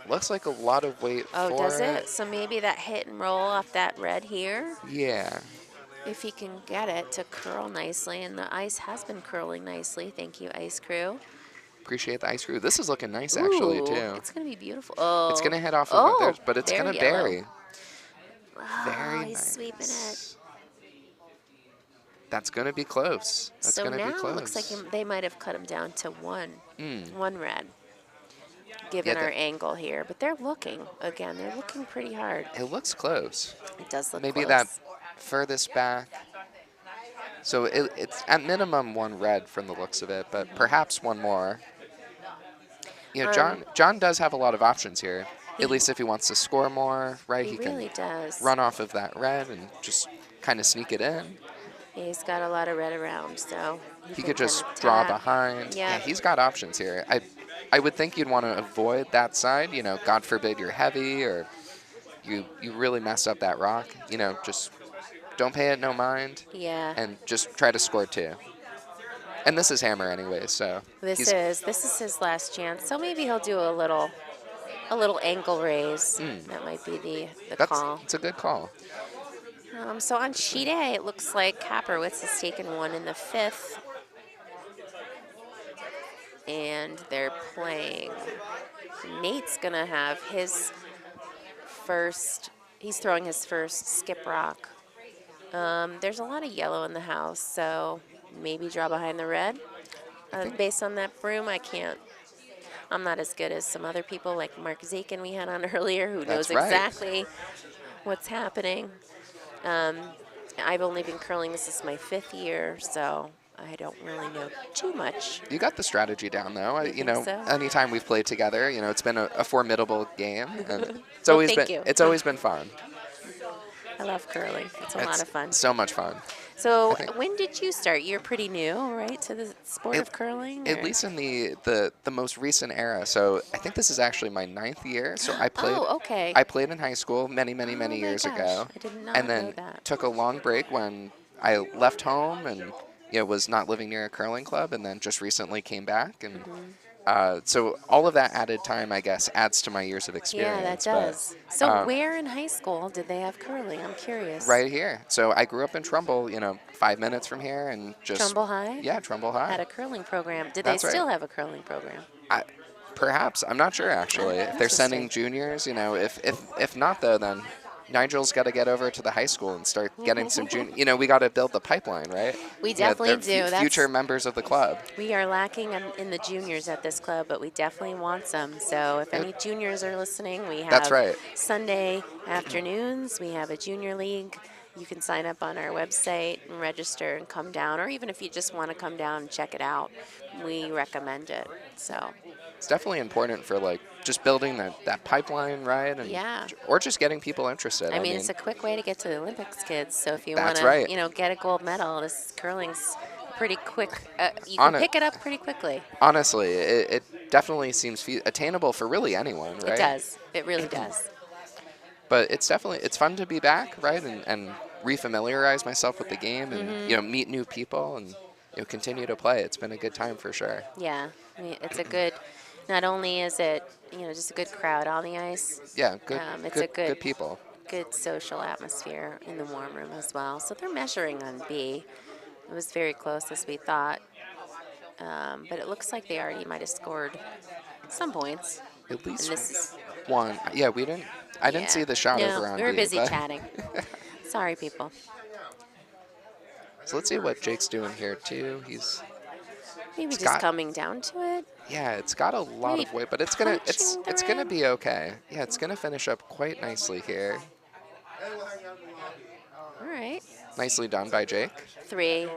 Speaker 4: Looks like a lot of weight
Speaker 2: Oh,
Speaker 4: for
Speaker 2: does it? So maybe that hit and roll off that red here,
Speaker 4: Yeah.
Speaker 2: if he can get it to curl nicely. And the ice has been curling nicely. Thank you, Ice Crew.
Speaker 4: Appreciate the ice crew. This is looking nice actually
Speaker 2: Ooh,
Speaker 4: too.
Speaker 2: It's going to be beautiful. Oh.
Speaker 4: It's going to head off of
Speaker 2: oh,
Speaker 4: theirs, but it's
Speaker 2: they're
Speaker 4: going to
Speaker 2: yellow.
Speaker 4: bury.
Speaker 2: Oh,
Speaker 4: Very
Speaker 2: he's
Speaker 4: nice.
Speaker 2: sweeping it.
Speaker 4: That's going to be close. That's
Speaker 2: So
Speaker 4: going to
Speaker 2: now
Speaker 4: be close.
Speaker 2: it looks like they might have cut him down to one red, given
Speaker 4: Yeah,
Speaker 2: our angle here. But they're looking, again, they're looking pretty hard.
Speaker 4: It looks close.
Speaker 2: It does look
Speaker 4: Maybe
Speaker 2: close.
Speaker 4: that furthest back. So it's at minimum 1 red from the looks of it, but perhaps 1 more. You know, John does have a lot of options here. At least if he wants to score more, right?
Speaker 2: He really does.
Speaker 4: run off of that red and just kind of sneak it in.
Speaker 2: He's got a lot of red around, so
Speaker 4: He
Speaker 2: can
Speaker 4: could just
Speaker 2: kinda
Speaker 4: draw
Speaker 2: tap.
Speaker 4: behind.
Speaker 2: Yeah.
Speaker 4: He's got options here. I would think you'd want to avoid that side. You know, God forbid you're heavy or you really mess up that rock. You know, just don't pay it no mind
Speaker 2: Yeah.
Speaker 4: and just try to score 2. And this is hammer anyway, so
Speaker 2: This is his last chance. So maybe he'll do a little ankle raise. That might be the call.
Speaker 4: it's a good call.
Speaker 2: So on sheet A, it looks like Kaperwitz has taken one in the 5th. and they're playing. Nate's gonna have his first. He's throwing his first skip rock. There's a lot of yellow in the house, so maybe draw behind the red. Based on that broom, I can't. I'm not as good as some other people like Mark Zakin we had on earlier, who knows
Speaker 4: That's right.
Speaker 2: exactly what's happening. I've only been curling. This is my 5th year, so I don't really know too much.
Speaker 4: You got the strategy down, though.
Speaker 2: You think so?
Speaker 4: Anytime we've played together, it's been a formidable game, and it's
Speaker 2: Well,
Speaker 4: always
Speaker 2: thank
Speaker 4: been
Speaker 2: you.
Speaker 4: it's always been fun.
Speaker 2: I love curling. It's a lot of fun.
Speaker 4: So much fun.
Speaker 2: So
Speaker 4: I think-
Speaker 2: when did you start? You're pretty new, right, to the sport of curling?
Speaker 4: At
Speaker 2: or-
Speaker 4: least in the most recent era. So I think this is actually my 9th year. So I played.
Speaker 2: Oh, okay.
Speaker 4: I played in high school many
Speaker 2: Oh my
Speaker 4: years
Speaker 2: gosh,
Speaker 4: ago,
Speaker 2: I did not
Speaker 4: and
Speaker 2: know
Speaker 4: then
Speaker 2: that.
Speaker 4: took a long break when I left home and was not living near a curling club, and then just recently came back, and so all of that added time, I guess, adds to my years of experience.
Speaker 2: Yeah, that
Speaker 4: but,
Speaker 2: does. So where in high school did they have curling? I'm curious.
Speaker 4: Right here. So I grew up in Trumbull, 5 minutes from here, and just
Speaker 2: Trumbull High?
Speaker 4: Yeah, Trumbull High.
Speaker 2: Had a curling program. Did
Speaker 4: That's
Speaker 2: they
Speaker 4: right.
Speaker 2: still have a curling program?
Speaker 4: Perhaps. I'm not sure, actually. If they're sending
Speaker 2: Interesting.
Speaker 4: juniors, if not, though, then Nigel's got to get over to the high school and start getting some junior. We got to build the pipeline, right?
Speaker 2: We definitely
Speaker 4: they're
Speaker 2: do.
Speaker 4: Future members of the club.
Speaker 2: We are lacking in the juniors at this club, but we definitely want some. So if any juniors are listening, we have
Speaker 4: That's right.
Speaker 2: Sunday afternoons. We have a junior league. You can sign up on our website and register and come down, or even if you just want to come down and check it out, we recommend it. So
Speaker 4: It's definitely important for just building that pipeline, right? And
Speaker 2: Yeah.
Speaker 4: Or just getting people interested.
Speaker 2: I mean, it's a quick way to get to the Olympics, kids. So if you want
Speaker 4: That's
Speaker 2: to,
Speaker 4: right.
Speaker 2: get a gold medal, this curling's pretty quick. You
Speaker 4: On
Speaker 2: can
Speaker 4: it.
Speaker 2: pick it up pretty quickly.
Speaker 4: Honestly, it definitely seems attainable for really anyone, right?
Speaker 2: It does. It really does.
Speaker 4: But it's fun to be back, right? And refamiliarize myself with the game, and
Speaker 2: Mm-hmm.
Speaker 4: meet new people, and continue to play. It's been a good time for sure.
Speaker 2: Yeah, I mean, it's a good. Not only is it just a good crowd on the ice,
Speaker 4: Yeah, good.
Speaker 2: It's
Speaker 4: good,
Speaker 2: a good-
Speaker 4: people.
Speaker 2: good social atmosphere in the warm room as well. So they're measuring on B. It was very close as we thought, but it looks like they already might have scored some points.
Speaker 4: At least
Speaker 2: And this is
Speaker 4: one. Yeah, we didn't. I didn't see the shot
Speaker 2: no,
Speaker 4: over on
Speaker 2: we were
Speaker 4: B,
Speaker 2: busy
Speaker 4: but-
Speaker 2: chatting. Sorry, people.
Speaker 4: So let's see what Jake's doing here too.
Speaker 2: Maybe
Speaker 4: It's
Speaker 2: just
Speaker 4: got-
Speaker 2: coming down to it.
Speaker 4: Yeah, it's got a lot
Speaker 2: Maybe
Speaker 4: of weight, but it's gonna
Speaker 2: punching the
Speaker 4: gonna
Speaker 2: red.
Speaker 4: be okay. Yeah, it's gonna finish up quite nicely here.
Speaker 2: All right.
Speaker 4: Nicely done by Jake.
Speaker 2: Three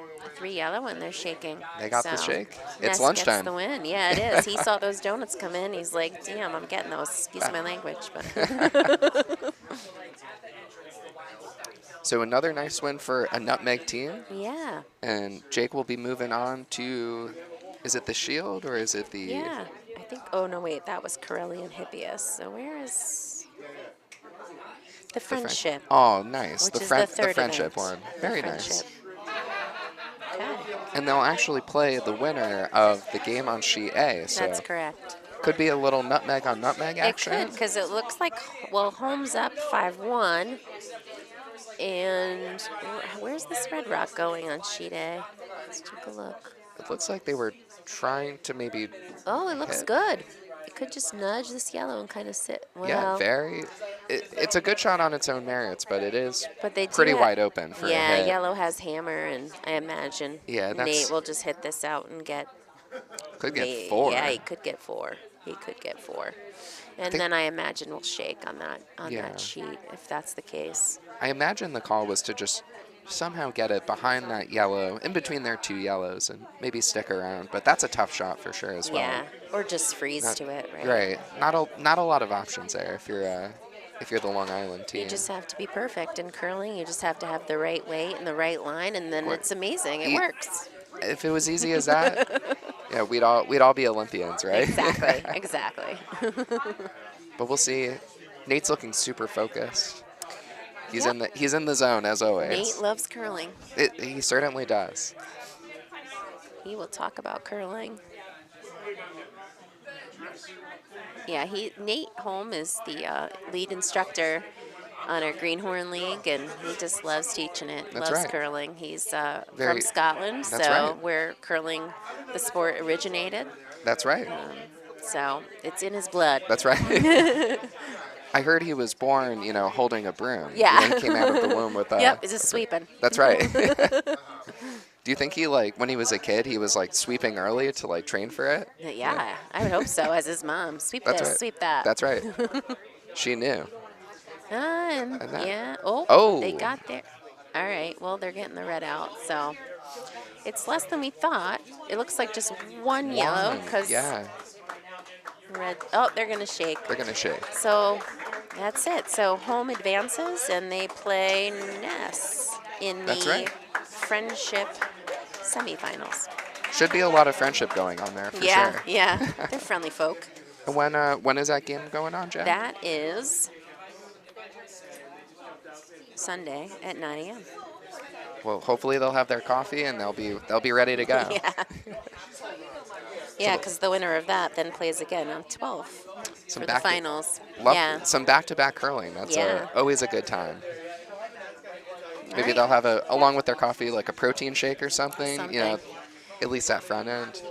Speaker 2: yellow, and they're shaking.
Speaker 4: They got the
Speaker 2: So,
Speaker 4: shake.
Speaker 2: Ness
Speaker 4: It's lunchtime.
Speaker 2: Gets the win. Yeah, it is. He saw those donuts come in. He's like, "Damn, I'm getting those." Excuse my language, but
Speaker 4: So another nice win for a nutmeg team,
Speaker 2: yeah,
Speaker 4: and Jake will be moving on to. Is it the Shield or is it the?
Speaker 2: yeah. I think. Oh no, wait, that was Corelli and Hippias. So where is the friendship?
Speaker 4: Oh, nice.
Speaker 2: Which
Speaker 4: The
Speaker 2: is
Speaker 4: friend,
Speaker 2: the third
Speaker 4: friendship
Speaker 2: event.
Speaker 4: one.
Speaker 2: The
Speaker 4: Very nice.
Speaker 2: friendship. Okay,
Speaker 4: And they'll actually play the winner of the game on sheet A. So
Speaker 2: that's correct.
Speaker 4: could be a little nutmeg on nutmeg
Speaker 2: It
Speaker 4: action.
Speaker 2: could, because it looks like Home's up 5-1, and where's this red rock going on sheet A? Let's take a look.
Speaker 4: It looks like they were trying to maybe.
Speaker 2: Oh, it looks
Speaker 4: hit.
Speaker 2: good. It could just nudge this yellow and kind of sit. Well,
Speaker 4: Yeah, very. It's a good shot on its own merits, but it is
Speaker 2: but they do
Speaker 4: pretty
Speaker 2: have-
Speaker 4: wide open for a
Speaker 2: Yeah,
Speaker 4: hit.
Speaker 2: yellow has hammer, and I imagine
Speaker 4: Yeah,
Speaker 2: Nate
Speaker 4: that's-
Speaker 2: will just hit this out and get.
Speaker 4: Could get 4.
Speaker 2: Yeah, he could get 4. He could get 4. And then I imagine we'll shake on
Speaker 4: Yeah.
Speaker 2: that sheet if that's the case.
Speaker 4: I imagine the call was to just somehow get it behind that yellow, in between their 2 yellows, and maybe stick around. But that's a tough shot for sure as well.
Speaker 2: Yeah, or just freeze
Speaker 4: Not-
Speaker 2: to it, right?
Speaker 4: Right. Not a lot of options there if you're the Long Island team.
Speaker 2: You just have to be perfect in curling. You just have to have the right weight and the right line, and then it's amazing. It
Speaker 4: Eat-
Speaker 2: works.
Speaker 4: If it was easy as that, yeah, we'd all be Olympians, right?
Speaker 2: Exactly, exactly.
Speaker 4: But we'll see. Nate's looking super focused. He's
Speaker 2: Yep.
Speaker 4: he's in the zone as always.
Speaker 2: Nate loves curling.
Speaker 4: He certainly does.
Speaker 2: He will talk about curling. Yeah, Nate Holm is the lead instructor on our Greenhorn League, and he just loves teaching it.
Speaker 4: That's
Speaker 2: loves
Speaker 4: right.
Speaker 2: curling. He's
Speaker 4: Very-
Speaker 2: from Scotland,
Speaker 4: that's
Speaker 2: so
Speaker 4: right.
Speaker 2: where curling, the sport originated.
Speaker 4: That's right.
Speaker 2: So it's in his blood.
Speaker 4: That's right. I heard he was born, holding a broom.
Speaker 2: Yeah.
Speaker 4: He came out of the womb with a.
Speaker 2: Yep, it's just sweeping.
Speaker 4: That's right. Do you think he when he was a kid, he was sweeping early to train for it?
Speaker 2: Yeah, I would hope so. As his mom, sweep
Speaker 4: That's
Speaker 2: this,
Speaker 4: right.
Speaker 2: sweep that.
Speaker 4: That's right. She knew.
Speaker 2: And
Speaker 4: that-
Speaker 2: yeah. Oh,
Speaker 4: Oh.
Speaker 2: they got there. All right. Well, they're getting the red out, so it's less than we thought. It looks like just one yellow because
Speaker 4: Yeah,
Speaker 2: red. Oh, they're gonna shake.
Speaker 4: they're gonna shake.
Speaker 2: So that's it. So home advances and they play Ness in
Speaker 4: That's
Speaker 2: the
Speaker 4: right.
Speaker 2: friendship semifinals.
Speaker 4: Should be a lot of friendship going on there for
Speaker 2: Yeah,
Speaker 4: sure.
Speaker 2: yeah. They're friendly folk.
Speaker 4: When is that game going on, Jen?
Speaker 2: That is Sunday at 9 a.m.
Speaker 4: Well, hopefully they'll have their coffee and they'll be ready to go.
Speaker 2: Yeah. Yeah, because the winner of that then plays again on 12
Speaker 4: Some
Speaker 2: for the finals. Yeah.
Speaker 4: Some back-to-back curling. That's
Speaker 2: Yeah.
Speaker 4: always a good time. Maybe
Speaker 2: Right.
Speaker 4: they'll have along with their coffee, a protein shake or something.
Speaker 2: Something.
Speaker 4: At least that front end.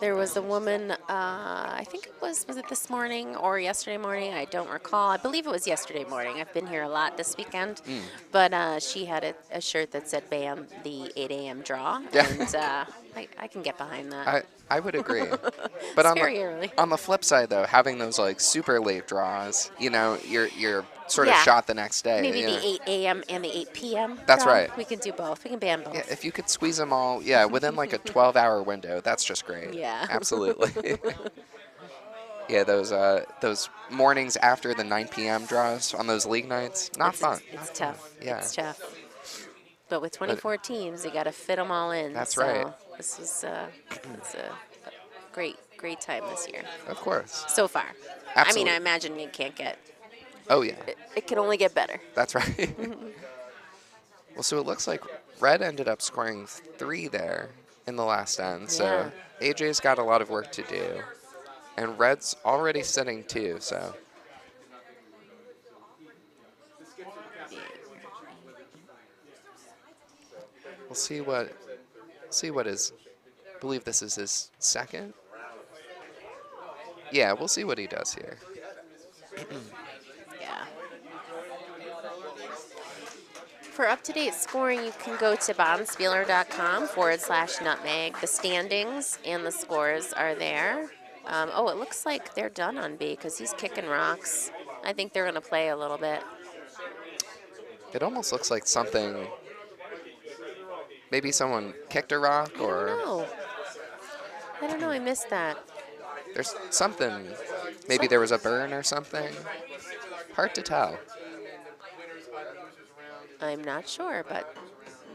Speaker 2: There was a woman, I think it was it this morning or yesterday morning? I don't recall. I believe it was yesterday morning. I've been here a lot this weekend. But she had a shirt that said ban the 8 a.m. draw.
Speaker 4: Yeah.
Speaker 2: And I can get behind that.
Speaker 4: I would agree. But
Speaker 2: It's
Speaker 4: on
Speaker 2: very early.
Speaker 4: on the flip side, though, having those super late draws, you're sort of
Speaker 2: Yeah.
Speaker 4: shot the next day.
Speaker 2: Maybe
Speaker 4: you know?
Speaker 2: the 8 a.m. and the 8 p.m.
Speaker 4: That's
Speaker 2: draw.
Speaker 4: right.
Speaker 2: We can do both. We can ban both.
Speaker 4: Yeah, if you could squeeze them all, within a 12-hour window, that's just great.
Speaker 2: Yeah.
Speaker 4: Absolutely. Yeah, those mornings after the 9 p.m. draws on those league nights, not fun.
Speaker 2: It's tough.
Speaker 4: Yeah.
Speaker 2: It's tough. But with 24 teams, you got to fit them all in.
Speaker 4: That's
Speaker 2: so
Speaker 4: right.
Speaker 2: This is it's a great time this year
Speaker 4: Of course.
Speaker 2: so far.
Speaker 4: Absolutely.
Speaker 2: I imagine it can't get.
Speaker 4: Oh, yeah.
Speaker 2: It can only get better.
Speaker 4: That's right. Well, so it looks like Red ended up scoring 3 there in the last end. So AJ's got a lot of work to do. And Red's already sitting 2, so. We'll see what is, I believe this is his second. Yeah, we'll see what he does here.
Speaker 2: Yeah. For up-to-date scoring, you can go to bonspieler.com/nutmeg. The standings and the scores are there. It looks like they're done on B because he's kicking rocks. I think they're going to play a little bit.
Speaker 4: It almost looks like something, maybe someone kicked a rock or
Speaker 2: I don't know. I missed that.
Speaker 4: there's something, maybe there was a burn or something. Hard to tell.
Speaker 2: I'm not sure, but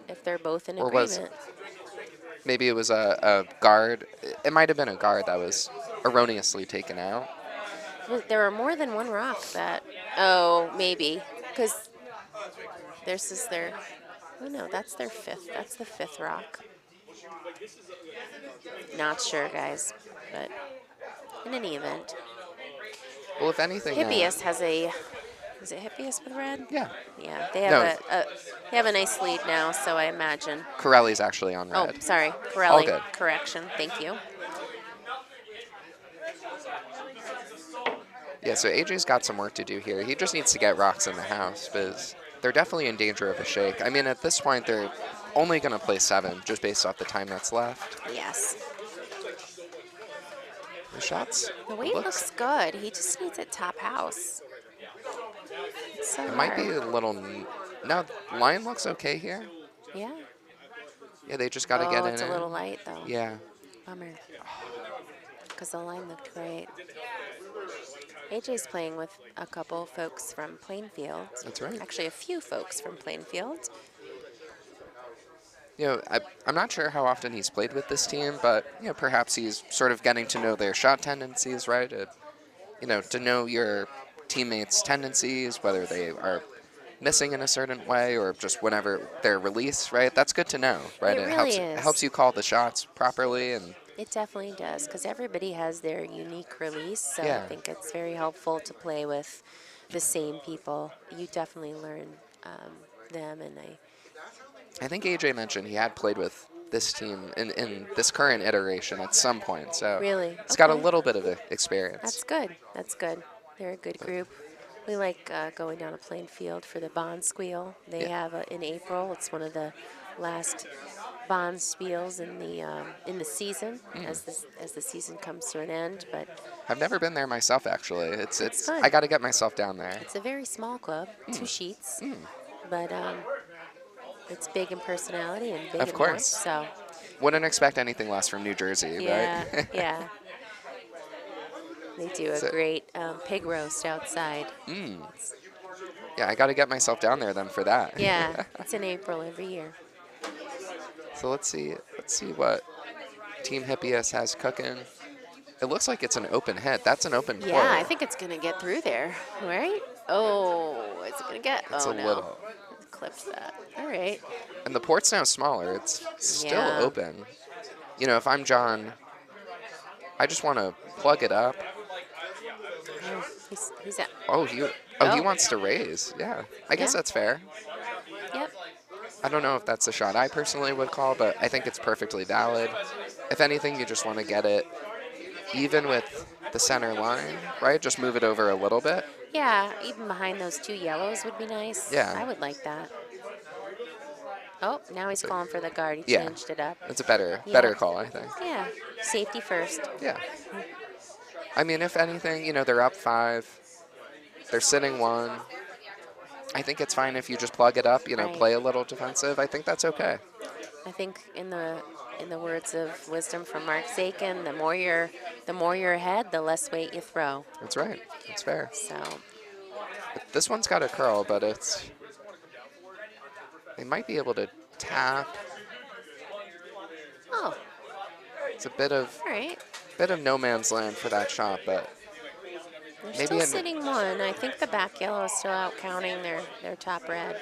Speaker 2: if they're both in
Speaker 4: Or
Speaker 2: agreement.
Speaker 4: Maybe it was a guard. It might have been a guard that was erroneously taken out.
Speaker 2: There are more than one rock that. Oh, maybe. Because this is their. Oh, no, that's their 5th. That's the 5th rock. Not sure, guys. But in any event,
Speaker 4: Well, if anything,
Speaker 2: Hippias has a. Is it Hippias with red?
Speaker 4: yeah,
Speaker 2: Yeah, they have they have a nice lead now, so I imagine.
Speaker 4: Corelli's actually on
Speaker 2: Oh,
Speaker 4: red.
Speaker 2: sorry, Corelli.
Speaker 4: good.
Speaker 2: Correction. Thank you.
Speaker 4: Yeah, so AJ's got some work to do here. He just needs to get rocks in the house because they're definitely in danger of a shake. I mean, at this point, they're only going to play 7 just based off the time that's left.
Speaker 2: Yes.
Speaker 4: The shots.
Speaker 2: The weight looks good. He just needs it top house. It's so
Speaker 4: It might be
Speaker 2: hard.
Speaker 4: a little. No, line looks okay here.
Speaker 2: Yeah.
Speaker 4: Yeah, they just got to get in
Speaker 2: It's a little light though.
Speaker 4: Yeah.
Speaker 2: Bummer. Because the line looked great. AJ's playing with a couple folks from Plainfield.
Speaker 4: That's right.
Speaker 2: Actually, a few folks from Plainfield.
Speaker 4: I'm not sure how often he's played with this team, but perhaps he's sort of getting to know their shot tendencies, right? To know your teammates' tendencies, whether they are missing in a certain way or just whenever they're released, right? That's good to know, right?
Speaker 2: It really
Speaker 4: It
Speaker 2: is.
Speaker 4: helps you call the shots properly and.
Speaker 2: It definitely does, because everybody has their unique release, so
Speaker 4: Yeah.
Speaker 2: I think it's very helpful to play with the same people. You definitely learn them, and
Speaker 4: I think AJ mentioned he had played with this team in this current iteration at some point. So
Speaker 2: Really?
Speaker 4: it's got a
Speaker 2: Okay.
Speaker 4: little bit of experience.
Speaker 2: That's good. That's good. They're a good group. We like going down a plain field for the Bonspiel. They
Speaker 4: Yeah.
Speaker 2: have in April. It's one of the last Bonspiels in the season as the season comes to an end. But
Speaker 4: I've never been there myself, actually. It's
Speaker 2: fun.
Speaker 4: I got to get myself down there.
Speaker 2: it's a very small club, 2 sheets, but it's big in personality and big
Speaker 4: Of
Speaker 2: in
Speaker 4: course.
Speaker 2: warmth. So
Speaker 4: Wouldn't expect anything less from New Jersey,
Speaker 2: yeah,
Speaker 4: right?
Speaker 2: yeah. They do a
Speaker 4: So-
Speaker 2: great pig roast outside.
Speaker 4: Yeah, I got to get myself down there then for that.
Speaker 2: Yeah, it's in April every year.
Speaker 4: So let's see what Team Hippias has cooking. It looks like it's an open hit. That's an open
Speaker 2: Yeah, I
Speaker 4: pour.
Speaker 2: think it's gonna get through there, right? Oh, is it gonna get?
Speaker 4: It's
Speaker 2: oh
Speaker 4: a
Speaker 2: no,
Speaker 4: little.
Speaker 2: clips that. All right.
Speaker 4: And the port's now smaller. It's still
Speaker 2: Yeah.
Speaker 4: open. You know, if I'm John, I just want to plug it up.
Speaker 2: Oh, he's at.
Speaker 4: Oh, he
Speaker 2: Oh.
Speaker 4: wants to raise. Yeah, I guess
Speaker 2: Yeah.
Speaker 4: that's fair.
Speaker 2: Yep.
Speaker 4: I don't know if that's the shot I personally would call, but I think it's perfectly valid. If anything, you just want to get it even with the center line, right? Just move it over a little bit.
Speaker 2: Yeah, even behind those 2 yellows would be nice.
Speaker 4: Yeah.
Speaker 2: I would like that. Oh, now he's calling for the guard. He
Speaker 4: Yeah.
Speaker 2: changed it up.
Speaker 4: It's a better
Speaker 2: Yeah.
Speaker 4: call, I think.
Speaker 2: Yeah, safety first.
Speaker 4: Yeah. I mean, if anything, you know, they're up 5. They're sitting 1. I think it's fine if you just plug it up, you know,
Speaker 2: Right.
Speaker 4: play a little defensive. I think that's okay.
Speaker 2: I think in the words of wisdom from Mark Zakin, the more you're ahead, the less weight you throw.
Speaker 4: That's right. It's fair.
Speaker 2: So
Speaker 4: This one's got a curl, but they might be able to tap.
Speaker 2: oh,
Speaker 4: It's a bit of
Speaker 2: all right.
Speaker 4: no man's land for that shot, but
Speaker 2: They're
Speaker 4: maybe
Speaker 2: still
Speaker 4: in-
Speaker 2: sitting 1. I think the back yellow is still out counting their top red.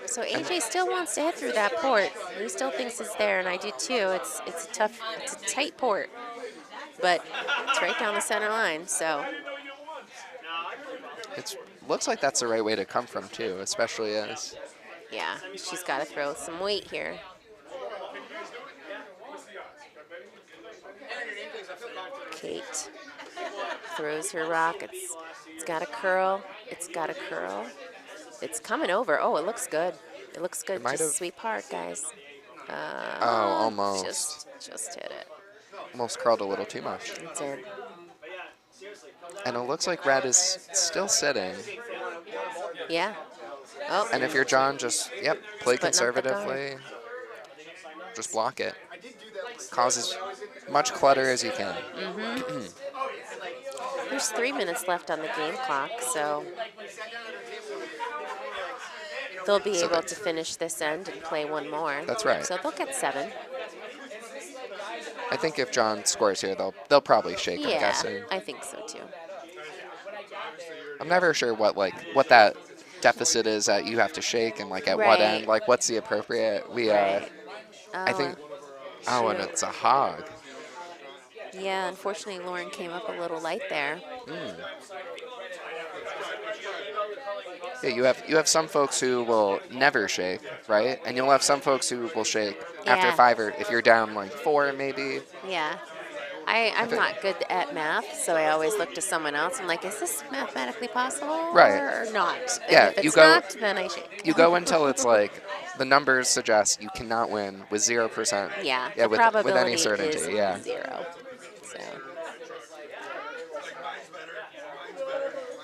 Speaker 2: So AJ still wants to hit through that port. He still thinks it's there, and I do too. It's a tight port, but it's right down the center line. So
Speaker 4: it looks like that's the right way to come from too, especially as
Speaker 2: yeah, she's got to throw some weight here. Kate throws her rock. It's got a curl. It's got a curl. It's coming over. Oh, it looks good. It looks good.
Speaker 4: might
Speaker 2: Just
Speaker 4: have-
Speaker 2: sweep hard, guys.
Speaker 4: almost.
Speaker 2: Just hit it.
Speaker 4: almost curled a little too much.
Speaker 2: It did.
Speaker 4: And it looks like red is still sitting.
Speaker 2: Yeah. Oh.
Speaker 4: And if you're John, just, play
Speaker 2: Just putting up the
Speaker 4: conservatively. Just block it. Cause as much clutter as you can.
Speaker 2: There's 3 minutes left on the game clock, so they'll be
Speaker 4: So
Speaker 2: able
Speaker 4: that-
Speaker 2: to finish this end and play one more.
Speaker 4: That's right.
Speaker 2: So they'll get 7.
Speaker 4: I think if John scores here, they'll probably shake, I'm
Speaker 2: Yeah,
Speaker 4: guessing.
Speaker 2: I think so too.
Speaker 4: I'm never sure what that deficit is that you have to shake and like at what
Speaker 2: Right.
Speaker 4: end, like what's the appropriate. I think and
Speaker 2: shoot.
Speaker 4: it's a hog.
Speaker 2: Yeah, unfortunately, Lauren came up a little light there.
Speaker 4: Yeah, you have some folks who will never shake, right? And you'll have some folks who will shake after
Speaker 2: Yeah.
Speaker 4: 5 or if you're down like 4 maybe.
Speaker 2: Yeah. I'm not good at math, so I always look to someone else. I'm like, is this mathematically possible
Speaker 4: Right.
Speaker 2: or not? And
Speaker 4: Yeah,
Speaker 2: if it's
Speaker 4: you go-
Speaker 2: not, then I shake.
Speaker 4: You go until it's like the numbers suggest you cannot win with 0%.
Speaker 2: Yeah,
Speaker 4: Yeah,
Speaker 2: the
Speaker 4: with
Speaker 2: probability
Speaker 4: any certainty.
Speaker 2: is
Speaker 4: Yeah.
Speaker 2: 0.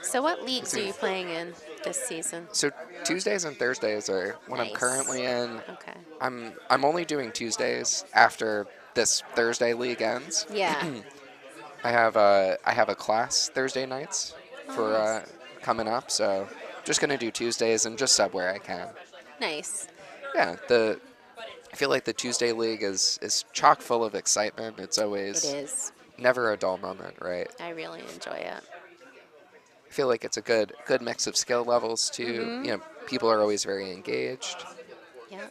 Speaker 2: So what leagues are you playing in this season?
Speaker 4: So Tuesdays and Thursdays are what I'm
Speaker 2: Nice.
Speaker 4: currently in.
Speaker 2: Okay.
Speaker 4: I'm only doing Tuesdays after this Thursday league ends.
Speaker 2: Yeah.
Speaker 4: I have a class Thursday nights for
Speaker 2: nice.
Speaker 4: coming up, so just gonna do Tuesdays and just sub where I can.
Speaker 2: Nice.
Speaker 4: Yeah, I feel like the Tuesday league is chock full of excitement. It's always
Speaker 2: It is.
Speaker 4: never a dull moment, right?
Speaker 2: I really enjoy it.
Speaker 4: I feel like it's a good mix of skill levels too.
Speaker 2: Mm-hmm.
Speaker 4: You know, people are always very engaged.
Speaker 2: Yeah.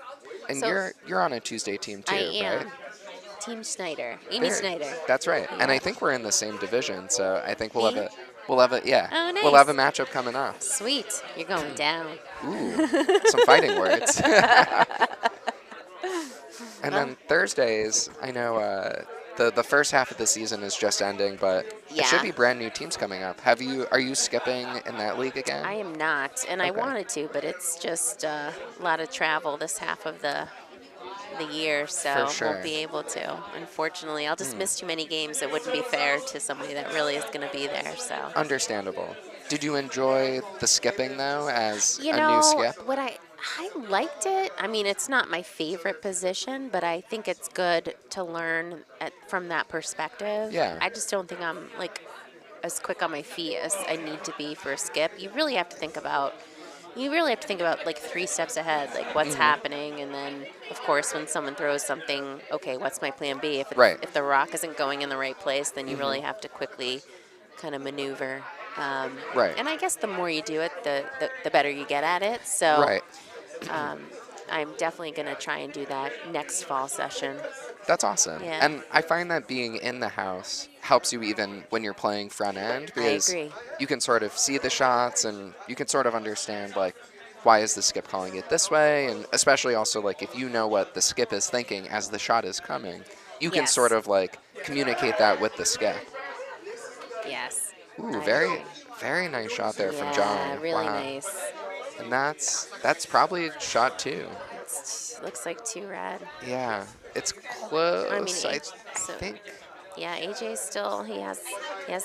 Speaker 4: And
Speaker 2: So-
Speaker 4: you're on a Tuesday team too,
Speaker 2: I am.
Speaker 4: right?
Speaker 2: Team Snyder. Amy
Speaker 4: There-
Speaker 2: Snyder.
Speaker 4: That's right. And I
Speaker 2: Yeah.
Speaker 4: think we're in the same division, so I think we'll
Speaker 2: Me?
Speaker 4: have a yeah.
Speaker 2: Oh, nice.
Speaker 4: We'll have a matchup coming up.
Speaker 2: Sweet. You're going down.
Speaker 4: Ooh, some fighting words. And
Speaker 2: Well,
Speaker 4: then Thursdays, I know the first half of the season is just ending, but it should
Speaker 2: yeah,
Speaker 4: be brand new teams coming up. Are you skipping in that league again?
Speaker 2: I am not, and I
Speaker 4: Okay.
Speaker 2: wanted to, but it's just a lot of travel this half of the year,
Speaker 4: For
Speaker 2: so won't
Speaker 4: sure.
Speaker 2: be able to. Unfortunately, I'll just
Speaker 4: Hmm.
Speaker 2: miss too many games. It wouldn't be fair to somebody that really is going to be there. So,
Speaker 4: Understandable. Did you enjoy the skipping though, as
Speaker 2: you
Speaker 4: a new
Speaker 2: know,
Speaker 4: skip?
Speaker 2: what I liked it. I mean, it's not my favorite position, but I think it's good to learn from that perspective.
Speaker 4: Yeah.
Speaker 2: I just don't think I'm like as quick on my feet as I need to be for a skip. You really have to think about like 3 steps ahead, like what's
Speaker 4: Hmm.
Speaker 2: happening, and then of course when someone throws something, okay, what's my plan B?
Speaker 4: Right.
Speaker 2: If the rock isn't going in the right place, then you
Speaker 4: Hmm.
Speaker 2: really have to quickly kind of maneuver.
Speaker 4: Right.
Speaker 2: And I guess the more you do it, the better you get at it. So
Speaker 4: Right.
Speaker 2: um, I'm definitely going to try and do that next fall session.
Speaker 4: That's awesome.
Speaker 2: Yeah,
Speaker 4: And I find that being in the house helps you even when you're playing front end,
Speaker 2: I
Speaker 4: because
Speaker 2: agree.
Speaker 4: you can sort of see the shots and you can sort of understand, like, why is the skip calling it this way? And especially also, like, if you know what the skip is thinking as the shot is coming, you can sort
Speaker 2: Yes.
Speaker 4: of like communicate that with the skip.
Speaker 2: Yes.
Speaker 4: Ooh,
Speaker 2: I
Speaker 4: very,
Speaker 2: agree.
Speaker 4: very nice shot there from
Speaker 2: Yeah,
Speaker 4: John.
Speaker 2: really
Speaker 4: Wow.
Speaker 2: nice.
Speaker 4: And that's probably shot 2.
Speaker 2: Looks like 2 red.
Speaker 4: Yeah, it's
Speaker 2: I mean,
Speaker 4: close. I
Speaker 2: so
Speaker 4: think.
Speaker 2: yeah, AJ still he has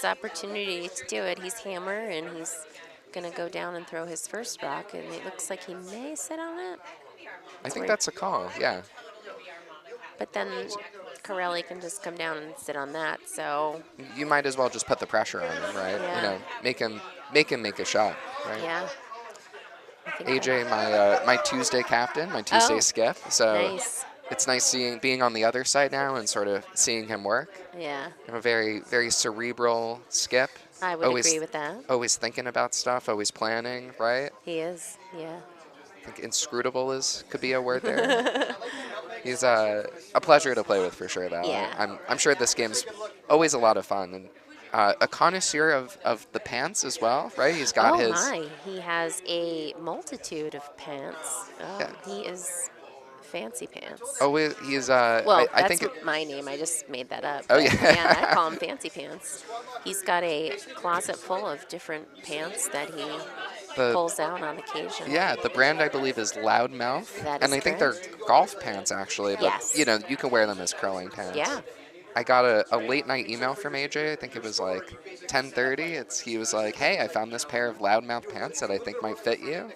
Speaker 2: the opportunity to do it. He's hammer and he's gonna go down and throw his first rock, and it looks like he may sit on it.
Speaker 4: I think
Speaker 2: Or-
Speaker 4: that's a call. Yeah.
Speaker 2: But then Corelli can just come down and sit on that. So
Speaker 4: You might as well just put the pressure on him, right? You
Speaker 2: yeah,
Speaker 4: know, make him make a shot, right?
Speaker 2: yeah. I think
Speaker 4: AJ, my Tuesday captain, my Tuesday
Speaker 2: Oh,
Speaker 4: skip. So
Speaker 2: nice.
Speaker 4: it's nice being on the other side now and sort of seeing him work.
Speaker 2: Yeah,
Speaker 4: A very very cerebral skip.
Speaker 2: I would agree
Speaker 4: Always
Speaker 2: with that.
Speaker 4: always thinking about stuff, always planning, right?
Speaker 2: He is. Yeah.
Speaker 4: I think inscrutable could be a word there. He's a pleasure to play with for sure, though.
Speaker 2: Yeah.
Speaker 4: I'm sure this game's always a lot of fun, and a connoisseur of the pants as well, right? He's got
Speaker 2: Oh
Speaker 4: his.
Speaker 2: my, he has a multitude of pants. Oh,
Speaker 4: Yeah.
Speaker 2: he is fancy pants.
Speaker 4: Oh, he's.
Speaker 2: Well,
Speaker 4: I
Speaker 2: that's
Speaker 4: think.
Speaker 2: my name. I just made that up.
Speaker 4: Oh
Speaker 2: But yeah, I
Speaker 4: yeah.
Speaker 2: call him Fancy Pants. He's got a closet full of different pants that he
Speaker 4: the
Speaker 2: pulls out on occasion.
Speaker 4: Yeah, the brand I believe is Loudmouth,
Speaker 2: That
Speaker 4: and
Speaker 2: is
Speaker 4: I think they're
Speaker 2: correct.
Speaker 4: golf pants actually. But
Speaker 2: Yes.
Speaker 4: you know, you can wear them as curling pants.
Speaker 2: Yeah.
Speaker 4: I got a late night email from AJ. I think it was like 10:30. He was like, "Hey, I found this pair of Loudmouth pants that I think might fit you."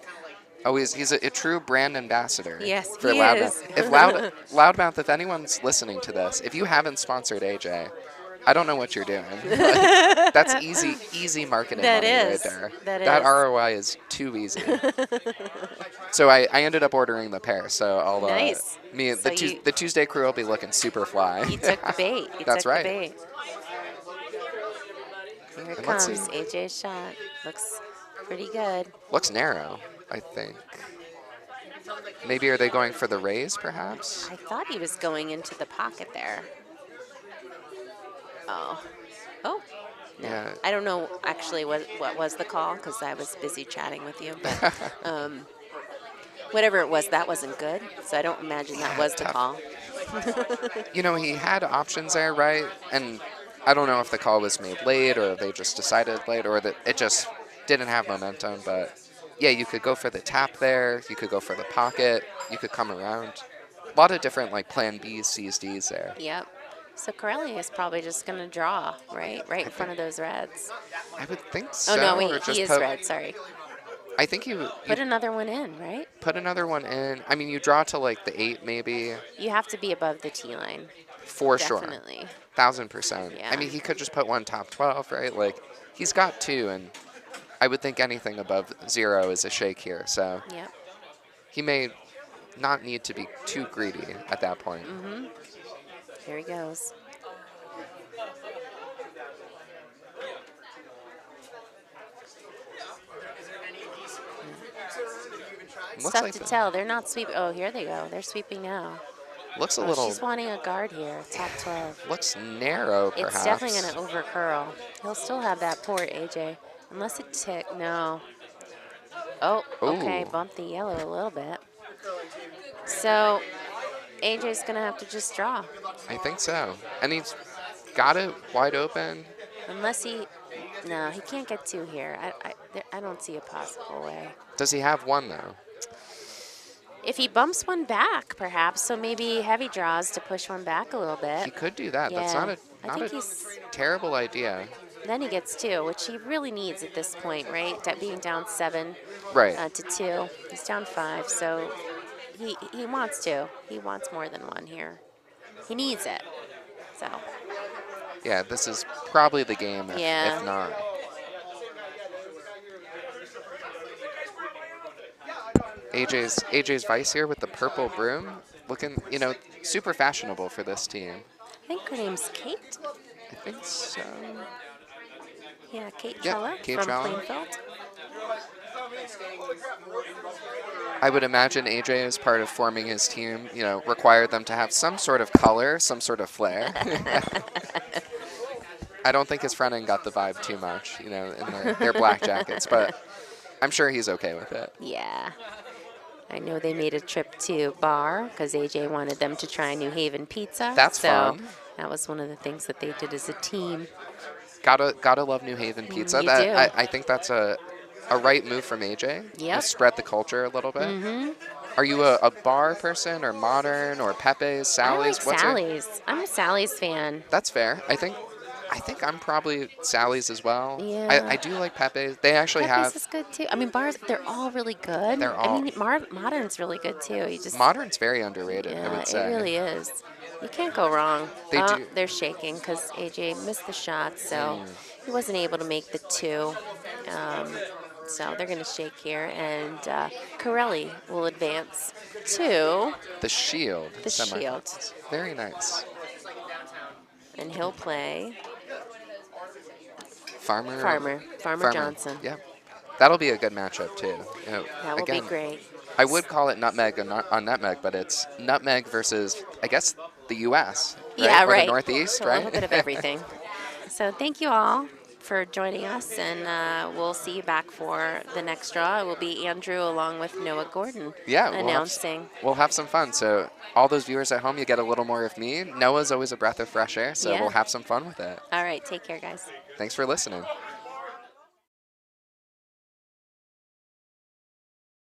Speaker 4: Oh, he's a true brand ambassador
Speaker 2: Yes,
Speaker 4: for
Speaker 2: he
Speaker 4: Loudmouth.
Speaker 2: is.
Speaker 4: If Loudmouth, if anyone's listening to this, if you haven't sponsored AJ, I don't know what you're doing. That's easy marketing
Speaker 2: That
Speaker 4: money right
Speaker 2: is.
Speaker 4: there.
Speaker 2: That
Speaker 4: That
Speaker 2: is.
Speaker 4: ROI is too easy. So I ended up ordering the pair. So I'll
Speaker 2: Nice. So
Speaker 4: the Tuesday crew will be looking super fly.
Speaker 2: You took the bait. You
Speaker 4: That's
Speaker 2: took
Speaker 4: right.
Speaker 2: the bait. Here it
Speaker 4: And let's
Speaker 2: comes.
Speaker 4: see.
Speaker 2: AJ's shot. Looks pretty good.
Speaker 4: Looks narrow, I think. Maybe are they going for the raise, perhaps?
Speaker 2: I thought he was going into the pocket there. Oh. Oh. No.
Speaker 4: Yeah.
Speaker 2: I don't know actually what was the call because I was busy chatting with you. But whatever it was, that wasn't good. So I don't imagine that was the
Speaker 4: tough.
Speaker 2: call.
Speaker 4: You know, he had options there, right? And I don't know if the call was made late or they just decided late or that it just didn't have momentum. But yeah, you could go for the tap there. You could go for the pocket. You could come around. A lot of different like plan Bs, Cs, Ds there.
Speaker 2: Yep. So Corelli is probably just going to draw, right in front of those reds.
Speaker 4: I would think so.
Speaker 2: Oh, no,
Speaker 4: or
Speaker 2: wait,
Speaker 4: just
Speaker 2: he is
Speaker 4: put,
Speaker 2: red, sorry.
Speaker 4: I think you
Speaker 2: Put another one in, right?
Speaker 4: put another one in. I mean, you draw to like the 8 maybe.
Speaker 2: You have to be above the T line.
Speaker 4: For sure.
Speaker 2: Definitely.
Speaker 4: 1000%.
Speaker 2: Yeah.
Speaker 4: I mean, he could just put one top 12, right? Like, he's got 2, and I would think anything above 0 is a shake here. So
Speaker 2: Yep.
Speaker 4: he may not need to be too greedy at that point.
Speaker 2: Mm-hmm. Here he goes. It's
Speaker 4: Looks
Speaker 2: tough
Speaker 4: like
Speaker 2: to
Speaker 4: the-
Speaker 2: tell. They're not sweeping. Oh, here they go. They're sweeping now.
Speaker 4: Looks a
Speaker 2: Oh,
Speaker 4: little.
Speaker 2: she's wanting a guard here. Top 12.
Speaker 4: Looks narrow, perhaps.
Speaker 2: It's definitely going to over curl. He'll still have that port, AJ. Unless it tick. No. Oh, okay.
Speaker 4: Ooh.
Speaker 2: Bumped the yellow a little bit. So AJ's going to have to just draw.
Speaker 4: I think so. And he's got it wide open.
Speaker 2: Unless he... No, he can't get 2 here. I don't see a possible way.
Speaker 4: Does he have 1, though?
Speaker 2: If he bumps 1 back, perhaps, so maybe heavy draws to push 1 back a little bit.
Speaker 4: He could do that.
Speaker 2: Yeah,
Speaker 4: That's not
Speaker 2: I
Speaker 4: a
Speaker 2: think he's...
Speaker 4: terrible idea.
Speaker 2: Then he gets 2, which he really needs at this point, right? Being down 7
Speaker 4: Right.
Speaker 2: to 2. He's down 5, so he wants 2. He wants more than 1 here. He needs it. So
Speaker 4: Yeah, this is probably the game
Speaker 2: Yeah.
Speaker 4: if not. AJ's Vice here with the purple broom. Looking, super fashionable for this team.
Speaker 2: I think her name's Kate.
Speaker 4: I think so.
Speaker 2: Yeah, Kate
Speaker 4: Yep,
Speaker 2: Trella
Speaker 4: Kate
Speaker 2: from
Speaker 4: Trella.
Speaker 2: Plainfield.
Speaker 4: I would imagine AJ, as part of forming his team, required them to have some sort of color, some sort of flair. I don't think his friend end got the vibe too much, in their black jackets, but I'm sure he's okay with it.
Speaker 2: Yeah. I know they made a trip to Bar because AJ wanted them to try New Haven pizza.
Speaker 4: That's
Speaker 2: so
Speaker 4: fun.
Speaker 2: That was one of the things that they did as a team.
Speaker 4: Gotta love New Haven pizza.
Speaker 2: You do.
Speaker 4: I think that's a right move from AJ.
Speaker 2: Yep.
Speaker 4: Spread the culture a little bit.
Speaker 2: Mm-hmm.
Speaker 4: Are you a bar person or modern or Pepe's, Sally's?
Speaker 2: I like Sally's. I'm a Sally's fan.
Speaker 4: That's fair. I think I'm probably Sally's as well.
Speaker 2: Yeah.
Speaker 4: I do like Pepe's. They actually
Speaker 2: Pepe's
Speaker 4: have
Speaker 2: is good too. I mean, bars, they're all really good.
Speaker 4: They're all-
Speaker 2: I mean, modern's really good too. You just
Speaker 4: modern's very underrated.
Speaker 2: Yeah,
Speaker 4: I would say.
Speaker 2: it really is. You can't go wrong.
Speaker 4: They do.
Speaker 2: They're shaking because AJ missed the shot, so he wasn't able to make the 2. So they're going to shake here, and Corelli will advance to
Speaker 4: The Shield.
Speaker 2: the
Speaker 4: semifinals.
Speaker 2: Shield,
Speaker 4: Very nice.
Speaker 2: and he'll play
Speaker 4: Farmer
Speaker 2: Johnson.
Speaker 4: Yeah. That'll be a good matchup too.
Speaker 2: That will
Speaker 4: again,
Speaker 2: be great.
Speaker 4: I would call it nutmeg on nutmeg, but it's nutmeg versus, I guess, the U.S. Right?
Speaker 2: Yeah,
Speaker 4: or
Speaker 2: right.
Speaker 4: the Northeast,
Speaker 2: A
Speaker 4: right?
Speaker 2: little bit of everything. So thank you all for joining us, and we'll see you back for the next draw. It will be Andrew along with Noah Gordon
Speaker 4: Yeah,
Speaker 2: announcing.
Speaker 4: We'll have some fun. So all those viewers at home, you get a little more of me. Noah's always a breath of fresh air, so
Speaker 2: Yeah.
Speaker 4: we'll have some fun with it.
Speaker 2: All right, take care, guys.
Speaker 4: Thanks for listening.